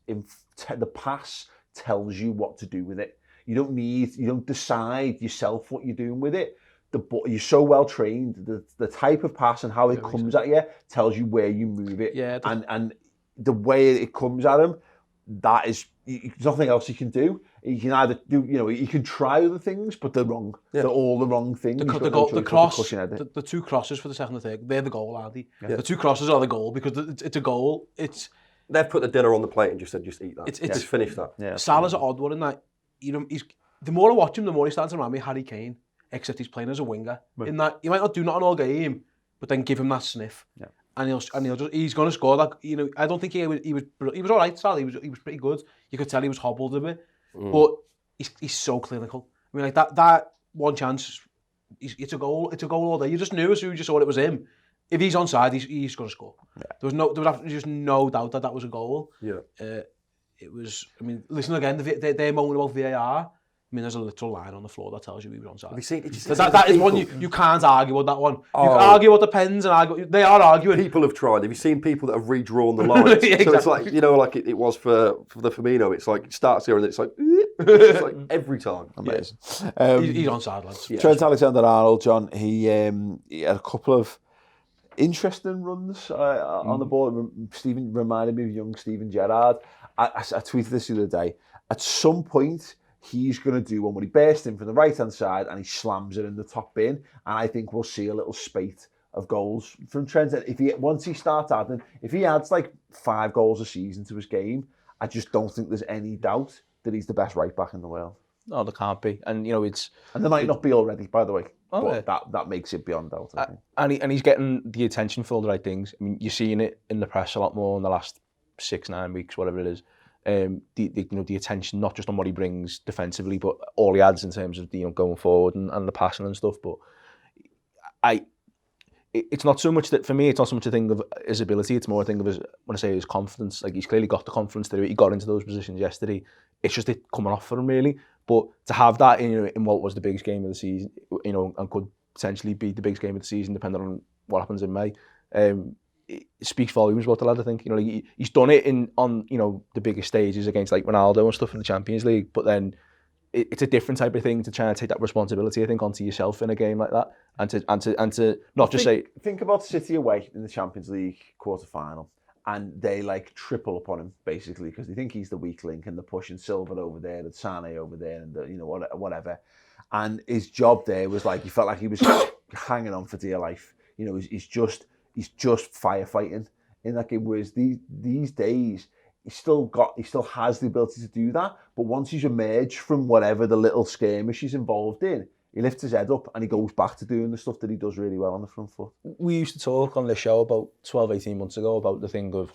tells you what to do with it. You don't decide yourself what you're doing with it. You're so well trained. The type of pass and how it comes at you tells you where you move it. And the way it comes at him, that is. There's nothing else you can do. He can either do, he can try other things, but they're wrong. Yeah. They're all the wrong things. The two crosses for the second and third, they're the goal, aren't they? Yeah. The two crosses are the goal because it's a goal. They've put the dinner on the plate and just said, just eat that. Just finish that. Yeah. Salah's an odd one in that. The more I watch him, the more he starts to remind me of Harry Kane, except he's playing as a winger. Right. In that, he might not do nothing all game, but then give him that sniff. Yeah. And he's going to score that. I don't think he was all right, Salah. He was pretty good. You could tell he was hobbled a bit, but he's so clinical. I mean, like that one chance, it's a goal. It's a goal all day. You just knew as soon as you saw it was him. If he's onside, he's going to score. Yeah. There was just no doubt that was a goal. Yeah. It was. I mean, listen again. They're moaning about VAR. I mean, there's a literal line on the floor that tells you he was onside. Have you seen it? That is one you can't argue with that one. You can argue with the pens and argue. They are arguing. People have tried. Have you seen people that have redrawn the lines? Exactly. So it's like, like it was for the Firmino. It's like it starts here and it's like every time. Amazing. Yeah. He's onside, lads. Yeah. Trent Alexander-Arnold, John. He had a couple of interesting runs on the ball. Stephen reminded me of young Steven Gerrard. I tweeted this the other day. At some point, he's going to do one where he bursts in from the right-hand side and he slams it in the top bin. And I think we'll see a little spate of goals from Trent. Once he starts adding, if he adds like 5 goals a season to his game, I just don't think there's any doubt that he's the best right-back in the world. No, there can't be. And, And there might not be already, by the way. But that makes it beyond doubt, I think. And he's getting the attention for all the right things. I mean, you're seeing it in the press a lot more in the last 6-9 weeks, whatever it is. The attention, not just on what he brings defensively, but all he adds in terms of going forward and the passing and stuff. But it's not so much that, for me, it's not so much a thing of his ability, it's more a thing of his confidence. Like, he's clearly got the confidence to do it. He got into those positions yesterday. It's just it coming off for him, really. But to have that in what was the biggest game of the season, and could potentially be the biggest game of the season, depending on what happens in May, it speaks volumes about the lad, I think. He's done it on the biggest stages against like Ronaldo and stuff in the Champions League, but then it's a different type of thing to try and take that responsibility, I think, onto yourself in a game like that, and to not just say. Think about City away in the Champions League quarter-final, and they like triple upon him basically because they think he's the weak link, and they're pushing Silva over there and Sane over there, and whatever. And his job there was like he felt like he was hanging on for dear life. He's just firefighting in that game. Whereas these days, he still has the ability to do that. But once he's emerged from whatever the little skirmish he's involved in, he lifts his head up and he goes back to doing the stuff that he does really well on the front foot. We used to talk on this show about 12, 18 months ago about the thing of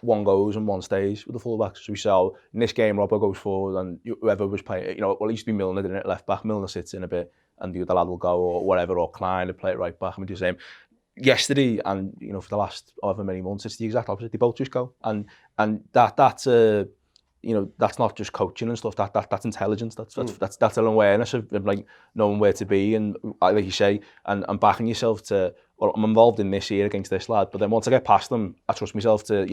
one goes and one stays with the fullbacks. So we saw in this game, Robbo goes forward and whoever was playing, well, it used to be Milner, didn't it, left back. Milner sits in a bit and the other lad will go or whatever, or Klein will play it right back and we do the same. Yesterday and for the last however many months, it's the exact opposite. They both just go, and that's that's not just coaching and stuff. That's intelligence. That's an awareness of like knowing where to be and like you say, and backing yourself to. Well, I'm involved in this here against this lad, but then once I get past them, I trust myself to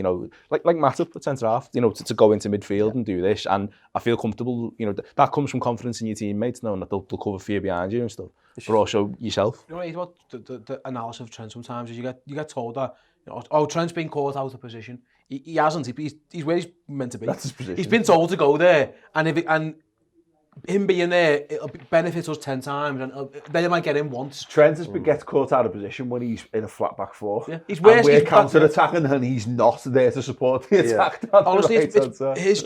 like Matip at centre half, to go into midfield and do this, and I feel comfortable. That comes from confidence in your teammates, knowing that they'll cover for you behind you and stuff. But also yourself. What the analysis of Trent sometimes is you get told that Trent's been caught out of position. He hasn't. He's where he's meant to be. That's his position. He's been told to go there, and him being there, it'll benefit us 10 times, and they might get him once. Trent gets caught out of position when he's in a flat back four. Yeah. We're counter-attacking and he's not there to support the attack. Yeah. Honestly,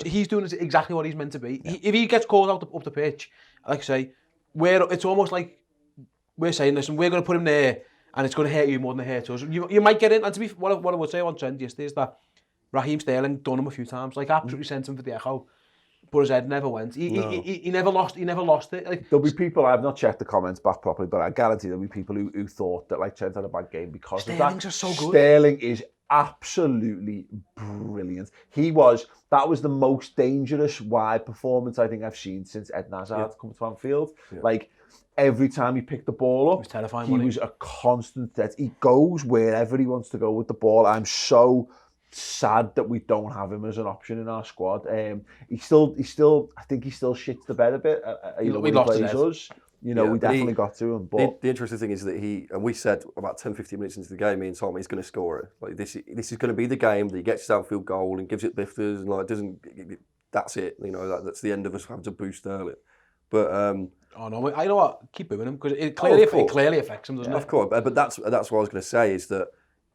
he's doing exactly what he's meant to be. Yeah. If he gets caught out up the pitch, like I say, it's almost like we're saying, listen, we're going to put him there, and it's going to hurt you more than it hurts us. You might get in, and to be what I would say on Trent yesterday is that Raheem Sterling done him a few times, like absolutely sent him for the echo. But his head never went. He never lost it. Like, there'll be people, I've not checked the comments back properly, but I guarantee there'll be people who thought that like Trent had a bad game because Sterling's of that. So good. Sterling is absolutely brilliant. That was the most dangerous wide performance I think I've seen since Eden Hazard come to Anfield. Yeah. Like every time he picked the ball up, it was terrifying, he was a constant threat. He goes wherever he wants to go with the ball. I'm so sad that we don't have him as an option in our squad. He still I think he still shits the bed a bit. We lost us. We definitely got to him. But the interesting thing is that and we said about 10-15 minutes into the game, me and Tom, he's going to score it. Like this is going to be the game that he gets his outfield goal and gives it lifters and like that's it. You know, that's the end of us having to boo Sterling. But oh no, I know what. Keep booing him because it clearly affects him, doesn't it? Of course, but that's what I was going to say is that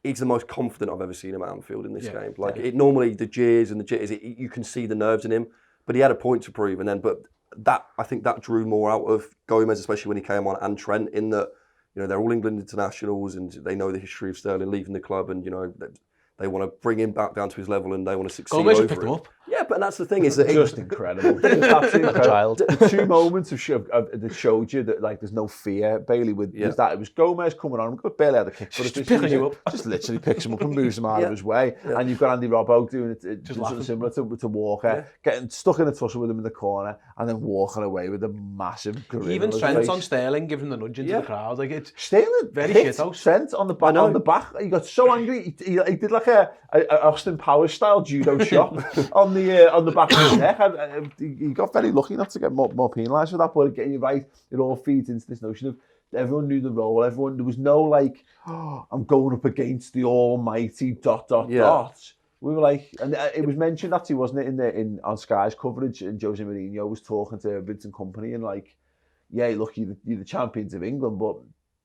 he's the most confident I've ever seen him at Anfield in this game. Like it normally the jeers and the jitters, you can see the nerves in him, but he had a point to prove, and then that I think that drew more out of Gomez, especially when he came on, and Trent, in that they're all England internationals and they know the history of Sterling leaving the club, and they want to bring him back down to his level and they want to succeed Gomez over picked him up. Yeah, but that's the thing is that just incredible. It's absolutely incredible. Child. The 2 moments that showed you that there's no fear, Bailey, was that it was Gomez coming on. Bailey had a kick for just picking you up. Just literally picks him up and moves him out of his way. And you've got Andy Robbo doing it just something similar to Walker, getting stuck in a tussle with him in the corner and then walking away with a massive grin. Even Trent on Sterling giving the nudge into the crowd. Like it's Sterling very hit shit Trent on the back. He got so angry. He did like a Austin Powers style judo chop on the back of his neck. He got very lucky not to get more penalised for that. But again, you're right. It all feeds into this notion of everyone knew the role. There was no like, I'm going up against the almighty ... We were like, and it was mentioned actually, wasn't it, on Sky's coverage, and Jose Mourinho was talking to Vincent Kompany and like, yeah, look, you're the champions of England, but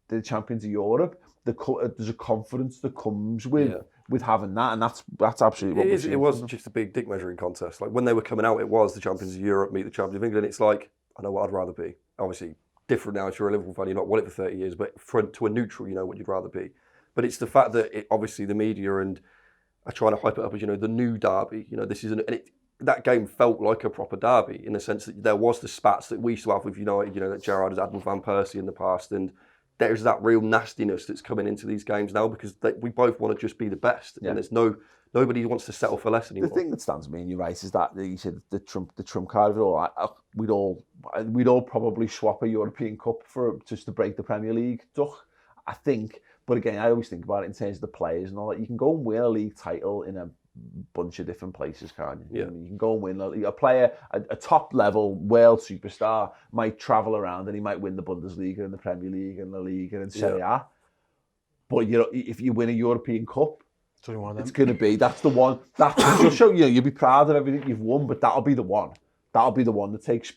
they're the champions of Europe. There's a confidence that comes with having that, and that's absolutely what it was just a big dick measuring contest. Like when they were coming out, it was the champions of Europe meet the champions of England. It's like, I know what I'd rather be. Obviously, different now if you're a Liverpool fan, you've not won it for 30 years, but to a neutral, you know what you'd rather be. But it's the fact that obviously the media and are trying to hype it up as, the new derby. This is that game felt like a proper derby in the sense that there was the spats that we used to have with United, that Gerrard has had with Van Persie in the past, and there's that real nastiness that's coming into these games now because we both want to just be the best, and there's nobody wants to settle for less anymore. The thing that stands to me, and you're right, is that you said the trump card of it all. We'd all probably swap a European Cup for just to break the Premier League duck, I think. But again, I always think about it in terms of the players and all that. You can go and win a league title in a bunch of different places, can't you? Yeah. You can go and win a player, a top level world superstar might travel around and he might win the Bundesliga and the Premier League and the Liga and Serie A. But if you win a European Cup, it's going to be, that's the one, you'll show, you'll be proud of everything you've won, but that'll be the one. That'll be the one that takes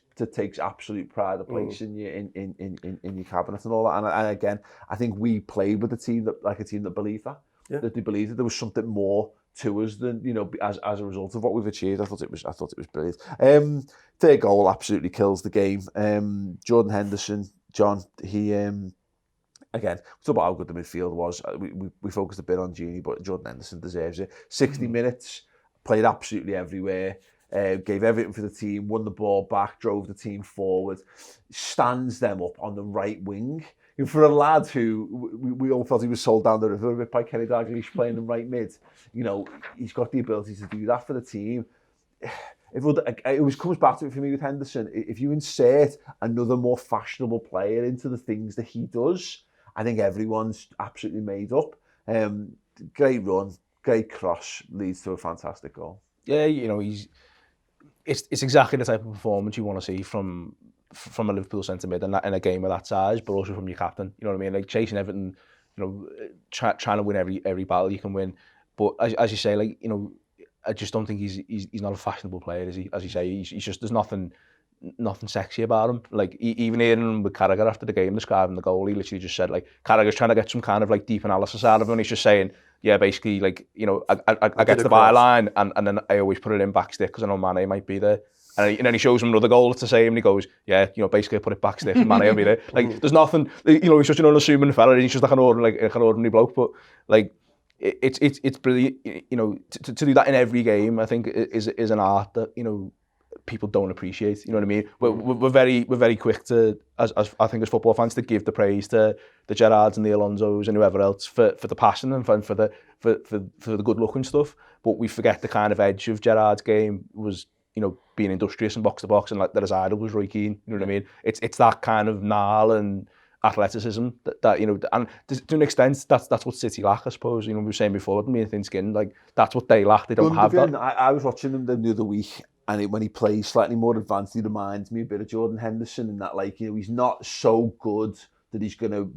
absolute pride of place in your cabinet and all that. And again, I think we played with a team that believed that. Yeah. That they believed that there was something more to us than as a result of what we've achieved. I thought it was brilliant. Third goal absolutely kills the game. Jordan Henderson, John, he again, we talk about how good the midfield was. We focused a bit on Gini, but Jordan Henderson deserves it. 60 minutes, played absolutely everywhere. Gave everything for the team, won the ball back, drove the team forward, stands them up on the right wing. For a lad who we all thought he was sold down the river a bit by Kenny Dalglish playing in right mid, he's got the ability to do that for the team. It comes back to it for me with Henderson. If you insert another more fashionable player into the things that he does, I think everyone's absolutely made up. Great run, great cross, leads to a fantastic goal. Yeah, it's exactly the type of performance you want to see from a Liverpool centre mid in a game of that size, but also from your captain. You know what I mean? Like chasing everything, trying to win every battle you can win. But as you say, I just don't think he's not a fashionable player, is he? As you say, he's just, there's nothing sexy about him. Like even hearing with Carragher after the game describing the goal, he literally just said Carragher's trying to get some kind of deep analysis out of him. And he's just saying, yeah, basically I get to the byline and then I always put it in back stick because I know Mane might be there. And then he shows him another goal, it's the same, and he goes, yeah, basically I put it back stick and Mane will be there. There's nothing, he's such an unassuming fella, and he's just an ordinary bloke, but it's brilliant, to do that in every game, I think is an art that, people don't appreciate. You know what I mean? We're very quick to, as I think as football fans, to give the praise to the Gerrards and the Alonsos and whoever else for the passion and for the good look and stuff. But we forget the kind of edge of Gerrard's game was, being industrious and box to box, and that his idol was Roy Keane. You know what I mean? It's that kind of gnarl and athleticism that and to an extent that's what City lack, I suppose. We were saying before, me and Thin Skin, that's what they lack. They don't have that. I was watching them the other week, and when he plays slightly more advanced, he reminds me a bit of Jordan Henderson in that, he's not so good that he's going to,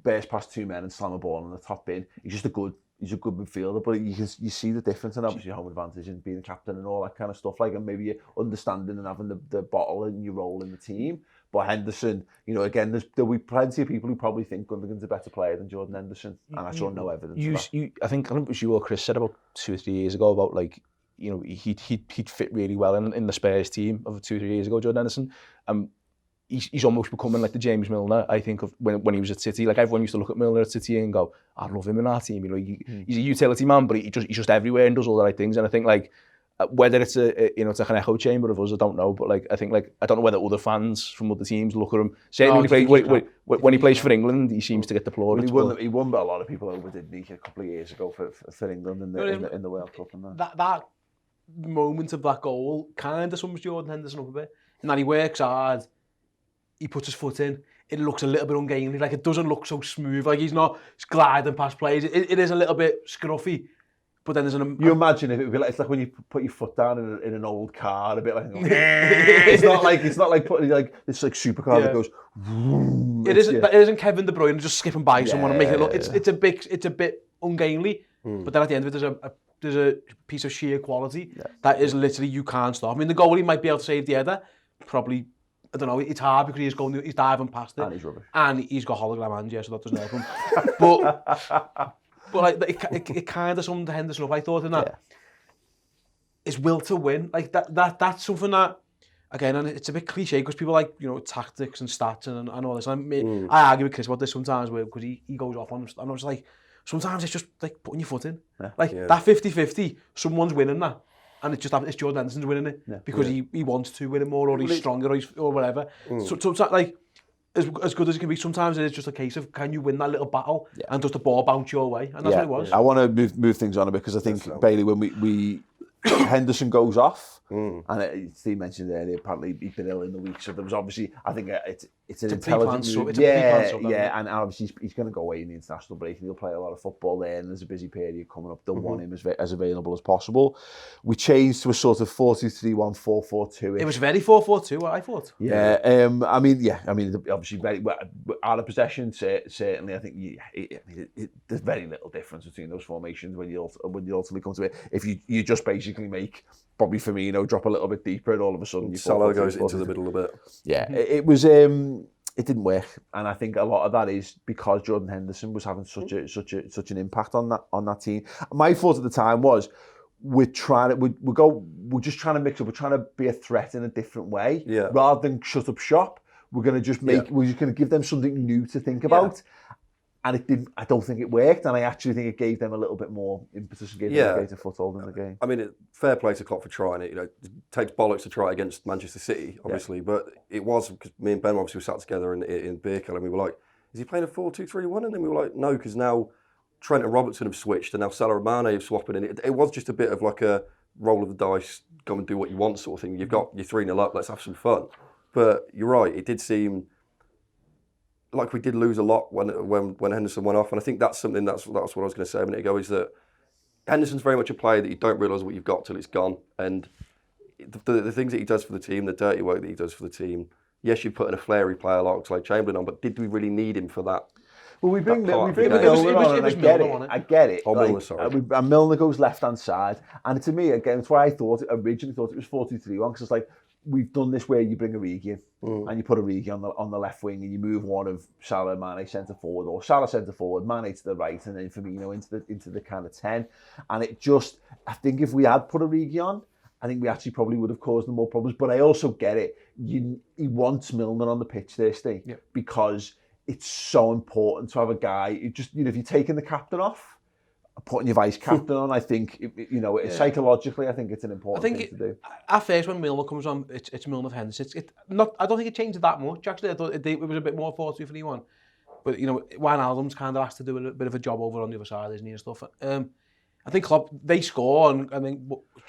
burst past two men and slam a ball in the top bin. He's just a good he's a good midfielder, but you see the difference, and obviously home advantage and being captain and all that kind of stuff, like, and maybe understanding and having the bottle and your role in the team. But Henderson, you know, again, there'll be plenty of people who probably think Gundogan's a better player than Jordan Henderson, and I saw no evidence of that. I think it was you or Chris said about 2 or 3 years ago about, like, you know, he'd fit really well in the Spurs team of 2 or 3 years ago, Jordan Henderson. He's almost becoming like the James Milner, I think, of when he was at City. Like, everyone used to look at Milner at City and go, I love him in our team. You know, he's a utility man, but he's just everywhere and does all the right things. And I think, like, whether it's it's like an echo chamber of us, I don't know. But, like, I think, like, I don't know whether other fans from other teams look at him. Certainly when he plays for England, he seems to get the plaudits. He won a lot of people over, didn't he, a couple of years ago for England in the World Cup and that. That moment of that goal kind of sums Jordan Henderson up a bit. And that he works hard, he puts his foot in, it looks a little bit ungainly, like, it doesn't look so smooth, like he's gliding past players, it is a little bit scruffy, but then there's you imagine if it would be like, it's like when you put your foot down in an old car, a bit like, it's not like putting, like, this, like, supercar that goes, it isn't Kevin De Bruyne just skipping by someone and making it look, it's a bit ungainly, but then at the end of it there's a piece of sheer quality that is literally, you can't stop. I mean, the goalie might be able to save the header, probably. I don't know, it's hard because he's diving past it. And he's rubbish. And he's got hologram hands, so that doesn't help him. but like, it kind of summed Henderson up, I thought, in that. His will to win. Like, that's something that, again, and it's a bit cliche because people like, you know, tactics and stats and all this. And I argue with Chris about this sometimes because he goes off on him. And I was like, sometimes it's just like putting your foot in. That 50-50, someone's winning that. And it's Jordan Henderson's winning it because he wants to win it more, or he's stronger, or whatever. So it's like, as good as it can be, sometimes it is just a case of, can you win that little battle and does the ball bounce your way? And that's what it was. I want to move things on a bit because I think, Bailey, when we Henderson goes off, and Steve mentioned earlier, apparently he'd been ill in the week, so there was obviously, I think it's an intelligent move. And obviously he's going to go away in the international break, and he'll play a lot of football there, and there's a busy period coming up. They'll want him as available as possible. We changed to a sort of 4-2-3-1, 4-4-2. It was very 4-4-2, I thought. I mean, obviously very out of possession. Certainly, I think there's very little difference between those formations when you ultimately come to it. If you just basically make probably Firmino drop a little bit deeper, and all of a sudden Salah goes into the middle a bit. It was. It didn't work, and I think a lot of that is because Jordan Henderson was having such an impact on that team. My thought at the time was, we're just trying to mix up. We're trying to be a threat in a different way, rather than shut up shop. We're going to just we're just going to give them something new to think about. And it didn't. I don't think it worked, and I actually think it gave them a little bit more impetus and gave them a greater foothold in the game. I mean, fair play to Klopp for trying it. You know, it takes bollocks to try it against Manchester City, obviously, but it was, because me and Ben obviously sat together in Birkel, and we were like, "Is he playing a 4-2-3-1?" And then we were like, "No," because now Trent and Robertson have switched, and now Salah and Mane have swapped in. It was just a bit of like a roll of the dice, go and do what you want sort of thing. You've got your 3-0 up, let's have some fun. But you're right, it did seem like we did lose a lot when Henderson went off, and I think that's something that's what I was going to say a minute ago, is that Henderson's very much a player that you don't realise what you've got till it's gone, and the things that he does for the team, the dirty work that he does for the team. Yes, you put in a flary player like Oxlade-Chamberlain on, but did we really need him for that? Well, we bring Milner on, and I get it. Oh, Milner, sorry. And Milner goes left-hand side, and to me, again, it's why I originally thought it was 4-2-3-1, because it's like, we've done this where you bring Origi in and you put Origi on the left wing, and you move one of Salah and Mane centre forward, or Salah centre forward, Mane to the right, and then Firmino into the kind of 10. And it just, I think if we had put Origi on, I think we actually probably would have caused them more problems. But I also get it. He wants Milner on the pitch there, Steve, because it's so important to have a guy who just, if you're taking the captain off, putting your vice captain on, I think, psychologically, I think it's an important thing to do. At first, when Milner comes on, it's Milner for Henderson. I don't think it changed that much, actually. I thought it was a bit more 4-2-3-1. But, Wijnaldum's kind of has to do a bit of a job over on the other side, isn't he, and stuff. I think Klopp, they score, and I think...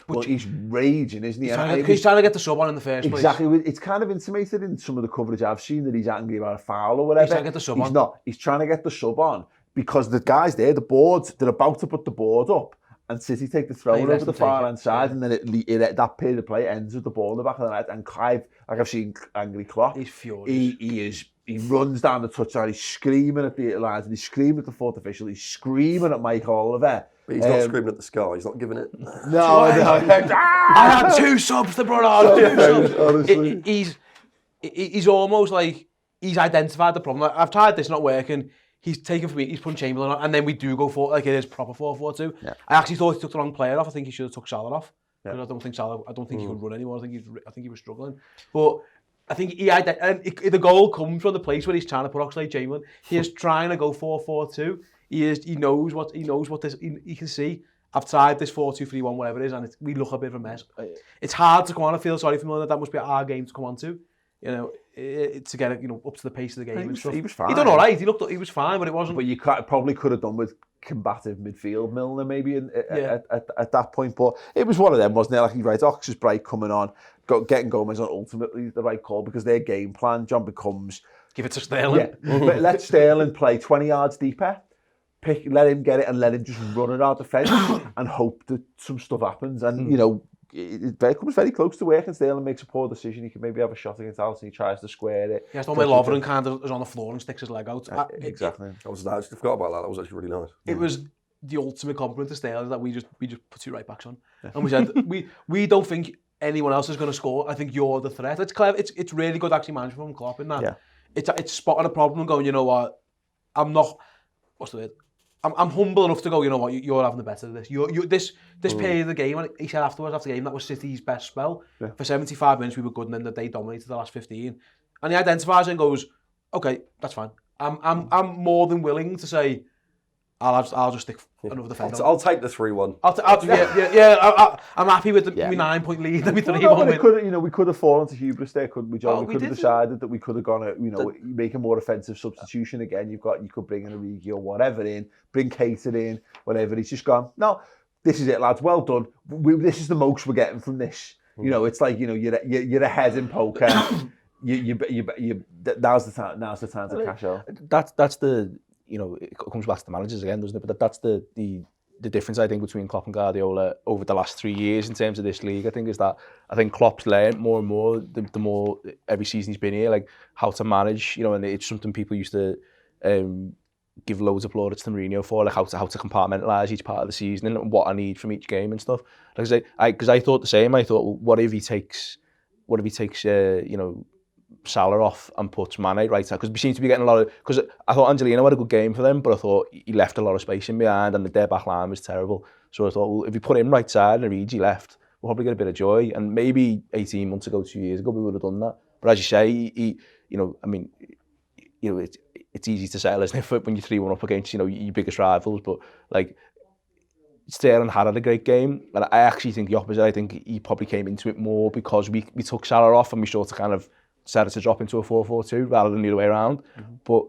Well, he's raging, isn't he? He's trying to get the sub on in the first place. Exactly. It's kind of intimated in some of the coverage I've seen that he's angry about a foul or whatever. He's trying to get the sub on. He's not. He's trying to get the sub on, because the guys there, they're about to put the board up, and City take the throw over the far-hand side, and then that period of play ends with the ball in the back of the net, and I've seen angry Klopp. He's furious. He is he runs down the touchline, he's screaming at the lads, and he's screaming at the fourth official, he's screaming at Mike Oliver. But he's not screaming at the sky, he's not giving it. No. I had 2 subs to brought on, 2 subs. Honestly. He's almost like, he's identified the problem. I've tried this, not working. He's taken for me, he's putting Chamberlain on, and then we do go for, like it is proper 4-4-2. Yeah. I actually thought he took the wrong player off. I think he should have took Salah off. Because I don't think he could run anymore. I think he was struggling. But I think the goal comes from the place where he's trying to put Oxlade-Chamberlain. He is trying to go 4-4-2. He knows what this, he can see. I've tried this 4-2-3-1, whatever it is, and we look a bit of a mess. It's hard to come on. I feel sorry for him. That must be our game to come on to. You know, to get it, you know, up to the pace of the game and stuff. He was fine. He done all right. He was fine, but it wasn't. But you probably could have done with combative midfield Milner maybe at that point. But it was one of them, wasn't it? Like, right, Ox is bright coming on, getting Gomez on ultimately the right call, because their game plan, John, becomes give it to Sterling. Yeah, but let Sterling play 20 yards deeper. Let him get it and let him just run it out the fence and hope that some stuff happens. And you know, it comes very close to working. Sterling makes a poor decision. He can maybe have a shot against Alisson. He tries to square it. Yeah, it's not where Lovren kind of is on the floor and sticks his leg out. Exactly. I forgot about that. That was actually really nice. It was the ultimate compliment to Sterling that we just put 2 right backs on, and we said we don't think anyone else is going to score. I think you're the threat. It's clever. It's really good actually management from Klopp in that. Yeah. It's spotting a problem and going, you know what, I'm not. What's the word? I'm humble enough to go, you know what, you're having the better of this. This period of the game, and he said after the game, that was City's best spell. Yeah. For 75 minutes we were good, and then they dominated the last 15. And he identifies and goes, okay, that's fine. I'm more than willing to say, I'll just stick another defender. I'll take the 3-1. I'm happy with my 9-point lead. Let me 3-1. We could have fallen to hubris there, couldn't we, John? We could have decided that we could have gone, make a more offensive substitution again. You could bring in Origi or whatever in, bring Keita in, whatever. He's just gone, no, this is it, lads. Well done. This is the most we're getting from this. You know, it's like, you know, you're ahead in poker. Now's the time to cash out. That's the. You know, it comes back to the managers again, doesn't it? But that's the difference, I think, between Klopp and Guardiola over the last 3 years in terms of this league. I think is that I think Klopp's learned more and more the more every season he's been here, like how to manage. You know, and it's something people used to give loads of plaudits to Mourinho for, like how to compartmentalise each part of the season and what I need from each game and stuff. Like because I thought the same. I thought, well, what if he takes you know, Salah off and puts Mane right side, because we seem to be getting a lot of, because I thought Angelino had a good game for them, but I thought he left a lot of space in behind and their back line was terrible. So I thought, well, if we put him right side and Origi left, we'll probably get a bit of joy. And maybe 18 months ago, 2 years ago, we would have done that. But as you say, he you know, I mean, you know, it's easy to settle, isn't it, when you're 3-1 up against, you know, your biggest rivals, but like, Sterling had a great game, and I actually think the opposite. I think he probably came into it more because we took Salah off and we sort of kind of decided to drop into a 4-4-2 rather than the other way around. Mm-hmm. But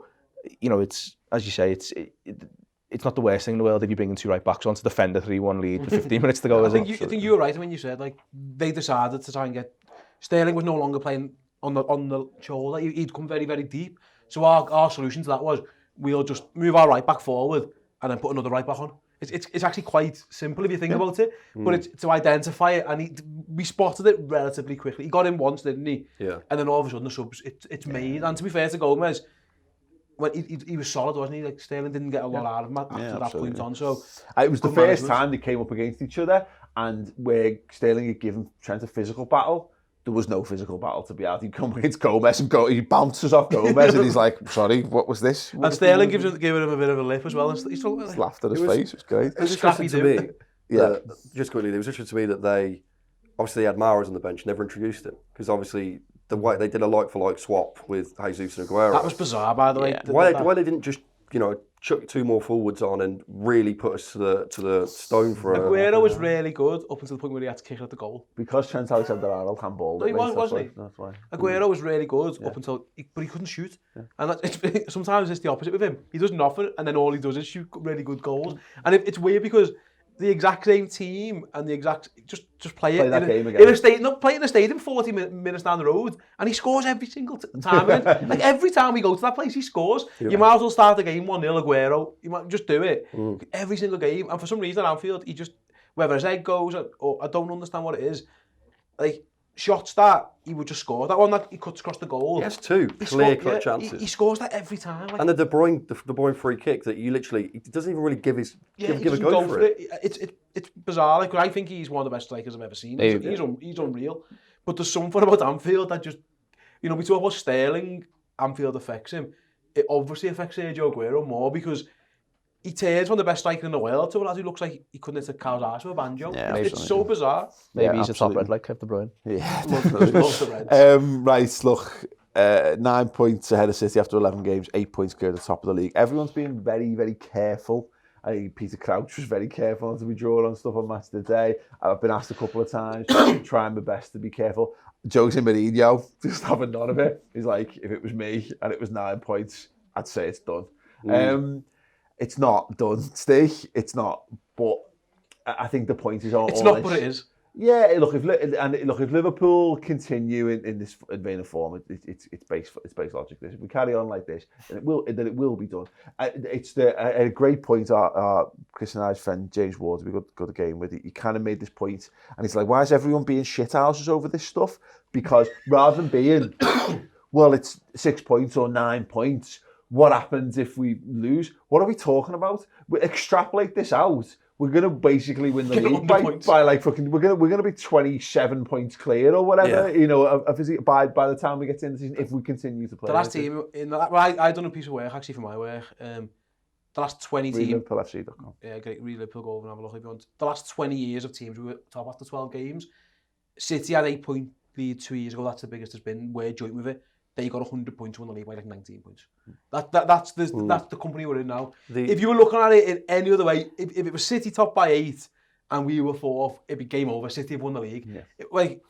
you know, it's, as you say, it's not the worst thing in the world if you bring in 2 right backs on to defend a 3-1 lead with 15 minutes to go. I think you were right when you said, like, they decided to try and get Sterling was no longer playing on the shoulder. He'd come very, very deep. So our solution to that was we'll just move our right back forward and then put another right back on. It's actually quite simple if you think about it, but it's to identify it, and we spotted it relatively quickly. He got in once, didn't he? Yeah. And then all of a sudden the subs, it's made. And to be fair to Gomez, when he was solid, wasn't he? Like, Sterling didn't get a lot out of him after that point on. So it was the first time they came up against each other, and where Sterling had given Trent a physical battle. There was no physical battle to be had. He'd come against Gomez and he bounces off Gomez and he's like, sorry, what was this? And Sterling gave him a bit of a lip as well. And he's laughed at his face. It was great. It was interesting to me. Just quickly, it was interesting to me that they had Mahrez on the bench, never introduced him, because obviously the way they did a like-for-like swap with Jesus and Aguero. That was bizarre, by the way. Yeah. Why they didn't just, you know, chuck 2 more forwards on and really put us to the stone for Aguero was really good up until the point where he had to kick at the goal. Because Trent Alexander-Arnold handballed. No, he wasn't he? That's why. Aguero was really good up until, but he couldn't shoot. Yeah. And sometimes it's the opposite with him. He does nothing, and then all he does is shoot really good goals. And it's weird because the exact same team and the exact just play it play in a stadium 40 minutes down the road, and he scores every single time. Like every time we go to that place, he scores. Yeah. You might as well start the game 1-0 Aguero. You might just do it every single game. And for some reason at Anfield, he just, whether his head goes or I don't understand what it is. Like shots that he would just score. That one that he cuts across the goal. He has two clear-cut chances. He scores that every time. Like, and the De Bruyne free kick that you literally, he doesn't even really give a go for it. It's bizarre. Like, I think he's one of the best strikers I've ever seen. He's unreal. But there's something about Anfield that just, we talk about Sterling, Anfield affects him. It obviously affects Sergio Aguero more because he turns one of the best strikers in the world to a lad who looks like he couldn't hit a cow's arse with a banjo. Yeah, it's so bizarre. Maybe he's a top red like Kevin De Bruyne. Yeah, Loves the Reds. Right, look, 9 points ahead of City after 11 games, 8 points clear at the top of the league. Everyone's been very, very careful. I think Peter Crouch was very careful not to be drawn on stuff on Match of the Day. I've been asked a couple of times, trying my best to be careful. Jose Mourinho, just having none of it. He's like, if it was me and it was 9 points, I'd say it's done. It's not done, Steve. It's not. But I think the point is all. It's not, but it is. Yeah. Look, if Liverpool continue in this vein of form, it's based logic. If we carry on like this, then it will be done. It's a great point. Our Chris and I's friend James Ward, we got a game with. He kind of made this point, and he's like, "Why is everyone being shithouses over this stuff?" Because rather than being, well, it's 6 points or 9 points. What happens if we lose? What are we talking about? We extrapolate this out. We're gonna basically win the league by like fucking. We're gonna be 27 points clear or whatever. Yeah. By the time we get to the end of the season, if we continue to play. The last team in that, I done a piece of work actually for my work. The last 20 teams. LiverpoolFC.com. Yeah, great. Read Liverpool, go over and have a look if you want. The last 20 years of teams who were top after 12 games. City had 8 point lead 2 years ago. That's the biggest it's been. We're joint with it. They got 100 points to win the league by like 19 points. That's the company we're in now. If you were looking at it in any other way, if it was City top by 8 and we were 4th, it'd be game over. City have won the league. Yeah.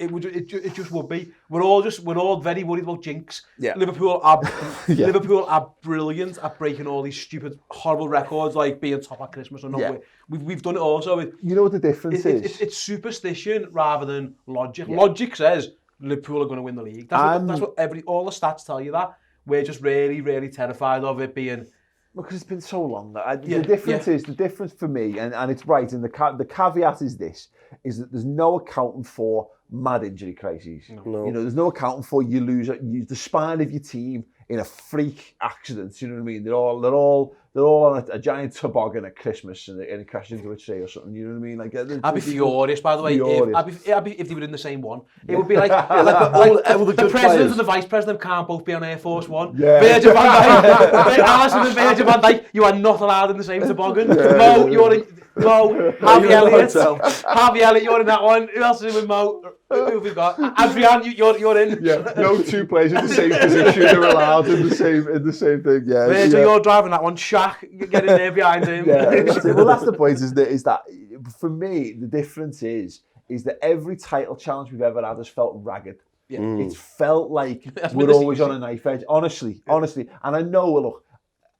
It just would be. We're all very worried about jinx. Yeah. Liverpool are brilliant at breaking all these stupid, horrible records like being top at Christmas or not. Yeah. We've done it also. You know what the difference is? It's superstition rather than logic. Yeah. Logic says Liverpool are going to win the league. That's what all the stats tell you that. We're just really, really terrified of it being... Because it's been so long. The difference for me, and it's right, and the caveat is this, is that there's no accounting for mad injury crises. No. There's no accounting for you lose the spine of your team in a freak accident. You know what I mean? They're all on a giant toboggan at Christmas and it crashes into a tree or something. You know what I mean? Like I'd be furious, by the way. If they were in the same one, it would be like the president and the vice president can't both be on Air Force One. Yeah. Virgil van Dijk, Alisson and Virgil van Dijk, you are not allowed in the same toboggan. Mo, you're in. Mo, Harvey Elliott, you're in that one. Who else is in with Mo? Who have we got? Adrian, you're in. Yeah, no two players in the same position are allowed in the same thing. Yeah. Virgil, you're driving that one. Shaq, get in there behind him. Yeah. Well, that's the point. Is that for me the difference is that every title challenge we've ever had has felt ragged. Yeah. It's felt like we're always on a knife edge. Honestly, and I know. Look,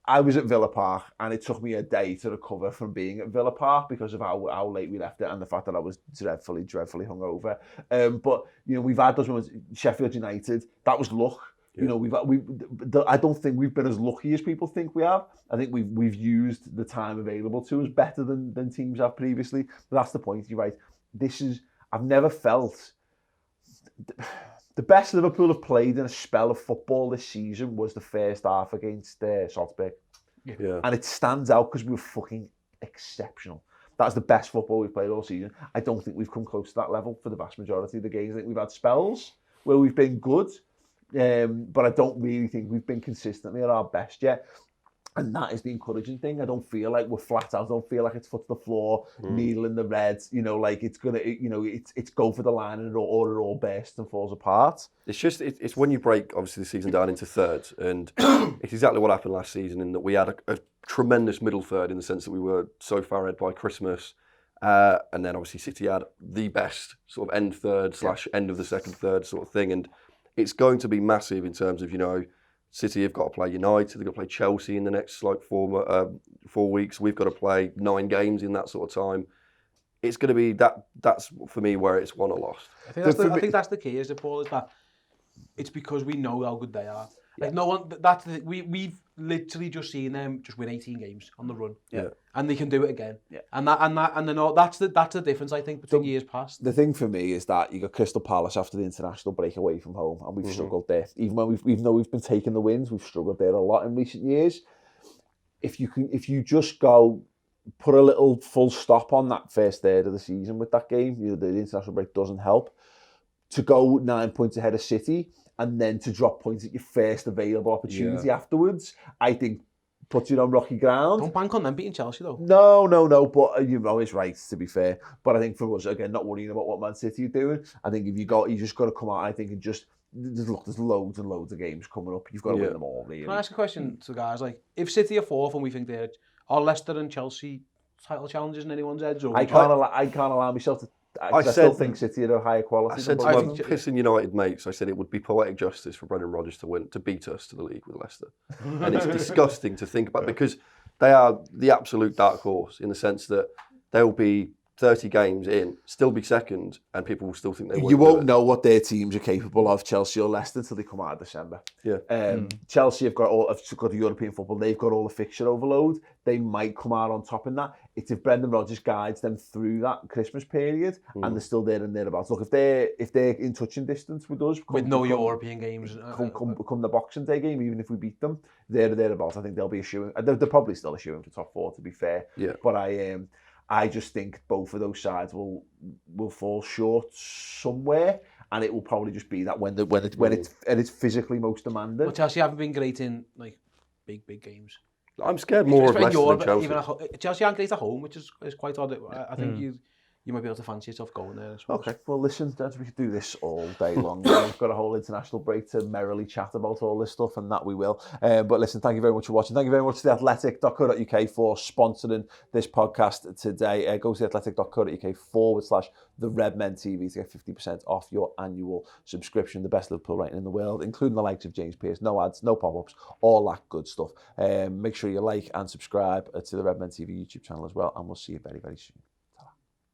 I was at Villa Park and it took me a day to recover from being at Villa Park because of how late we left it and the fact that I was dreadfully hungover. But we've had those moments. Sheffield United, that was luck. Yeah. I don't think we've been as lucky as people think we have. I think we've used the time available to us better than teams have previously. But that's the point. You're right. I've never felt. The best Liverpool have played in a spell of football this season was the first half against Salzburg. Yeah. And it stands out because we were fucking exceptional. That's the best football we've played all season. I don't think we've come close to that level for the vast majority of the games. I think we've had spells where we've been good, but I don't really think we've been consistently at our best yet. And that is the encouraging thing. I don't feel like we're flat out. I don't feel like it's foot to the floor, needle in the red. Like it's gonna, it's go for the line and it all bursts and falls apart. It's just, it's when you break obviously the season down into thirds, and it's exactly what happened last season in that we had a tremendous middle third in the sense that we were so far ahead by Christmas, and then obviously City had the best sort of end third / end of the second third sort of thing, and it's going to be massive in terms of City have got to play United, they've got to play Chelsea in the next 4 weeks. We've got to play 9 games in that sort of time. It's going to be that's for me where it's won or lost. I think that's the key, is it, Paul, is that it's because we know how good they are. Like no one, that's the, we've literally just seen them just win 18 games on the run. Yeah. And they can do it again. Yeah. And that's the difference I think between years past. The thing for me is that you got Crystal Palace after the international break away from home, and we've struggled there. Even though we've been taking the wins, we've struggled there a lot in recent years. If you just go put a little full stop on that first third of the season with that game, the international break doesn't help. To go 9 points ahead of City and then to drop points at your first available opportunity afterwards, I think puts you on rocky ground. Don't bank on them beating Chelsea though. No, but you're always right, to be fair. But I think for us, again, not worrying about what Man City are doing, I think you just got to come out, I think, and just, there's loads and loads of games coming up. You've got to win them all, really. Can I ask a question to the guys? Like, if City are fourth and we think are Leicester and Chelsea title challenges in anyone's heads? Or I can't allow myself to. I still think City are a higher quality. I said to my pissing United mates, I said it would be poetic justice for Brendan Rodgers to beat us to the league with Leicester. And it's disgusting to think about because they are the absolute dark horse in the sense that they'll be 30 games in, still be second, and people will still think they won't. You won't know what their teams are capable of, Chelsea or Leicester, until they come out of December. Yeah. Chelsea have got the European football. They've got all the fixture overload. They might come out on top in that. It's if Brendan Rodgers guides them through that Christmas period, and they're still there and thereabouts. Look, if they're in touching distance with us, with no European games, come the Boxing Day game, even if we beat them, they're thereabouts. I think they'll be eschewing. They're probably still eschewing for top four, to be fair. Yeah. But I just think both of those sides will fall short somewhere, and it will probably just be that when it's physically most demanding. But Chelsea haven't been great in like big games. I'm scared more of Leicester than Chelsea. Even Chelsea aren't great at home, which is quite odd. I think you might be able to fancy yourself going there. Okay, well listen, we could do this all day long. We've got a whole international break to merrily chat about all this stuff, and that we will. But listen, thank you very much for watching. Thank you very much to theathletic.co.uk for sponsoring this podcast today. Go to theathletic.co.uk/the Redmen TV to get 50% off your annual subscription. The best Liverpool rating in the world, including the likes of James Pearce. No ads, no pop-ups, all that good stuff. Make sure you like and subscribe to the Redmen TV YouTube channel as well, and we'll see you very, very soon.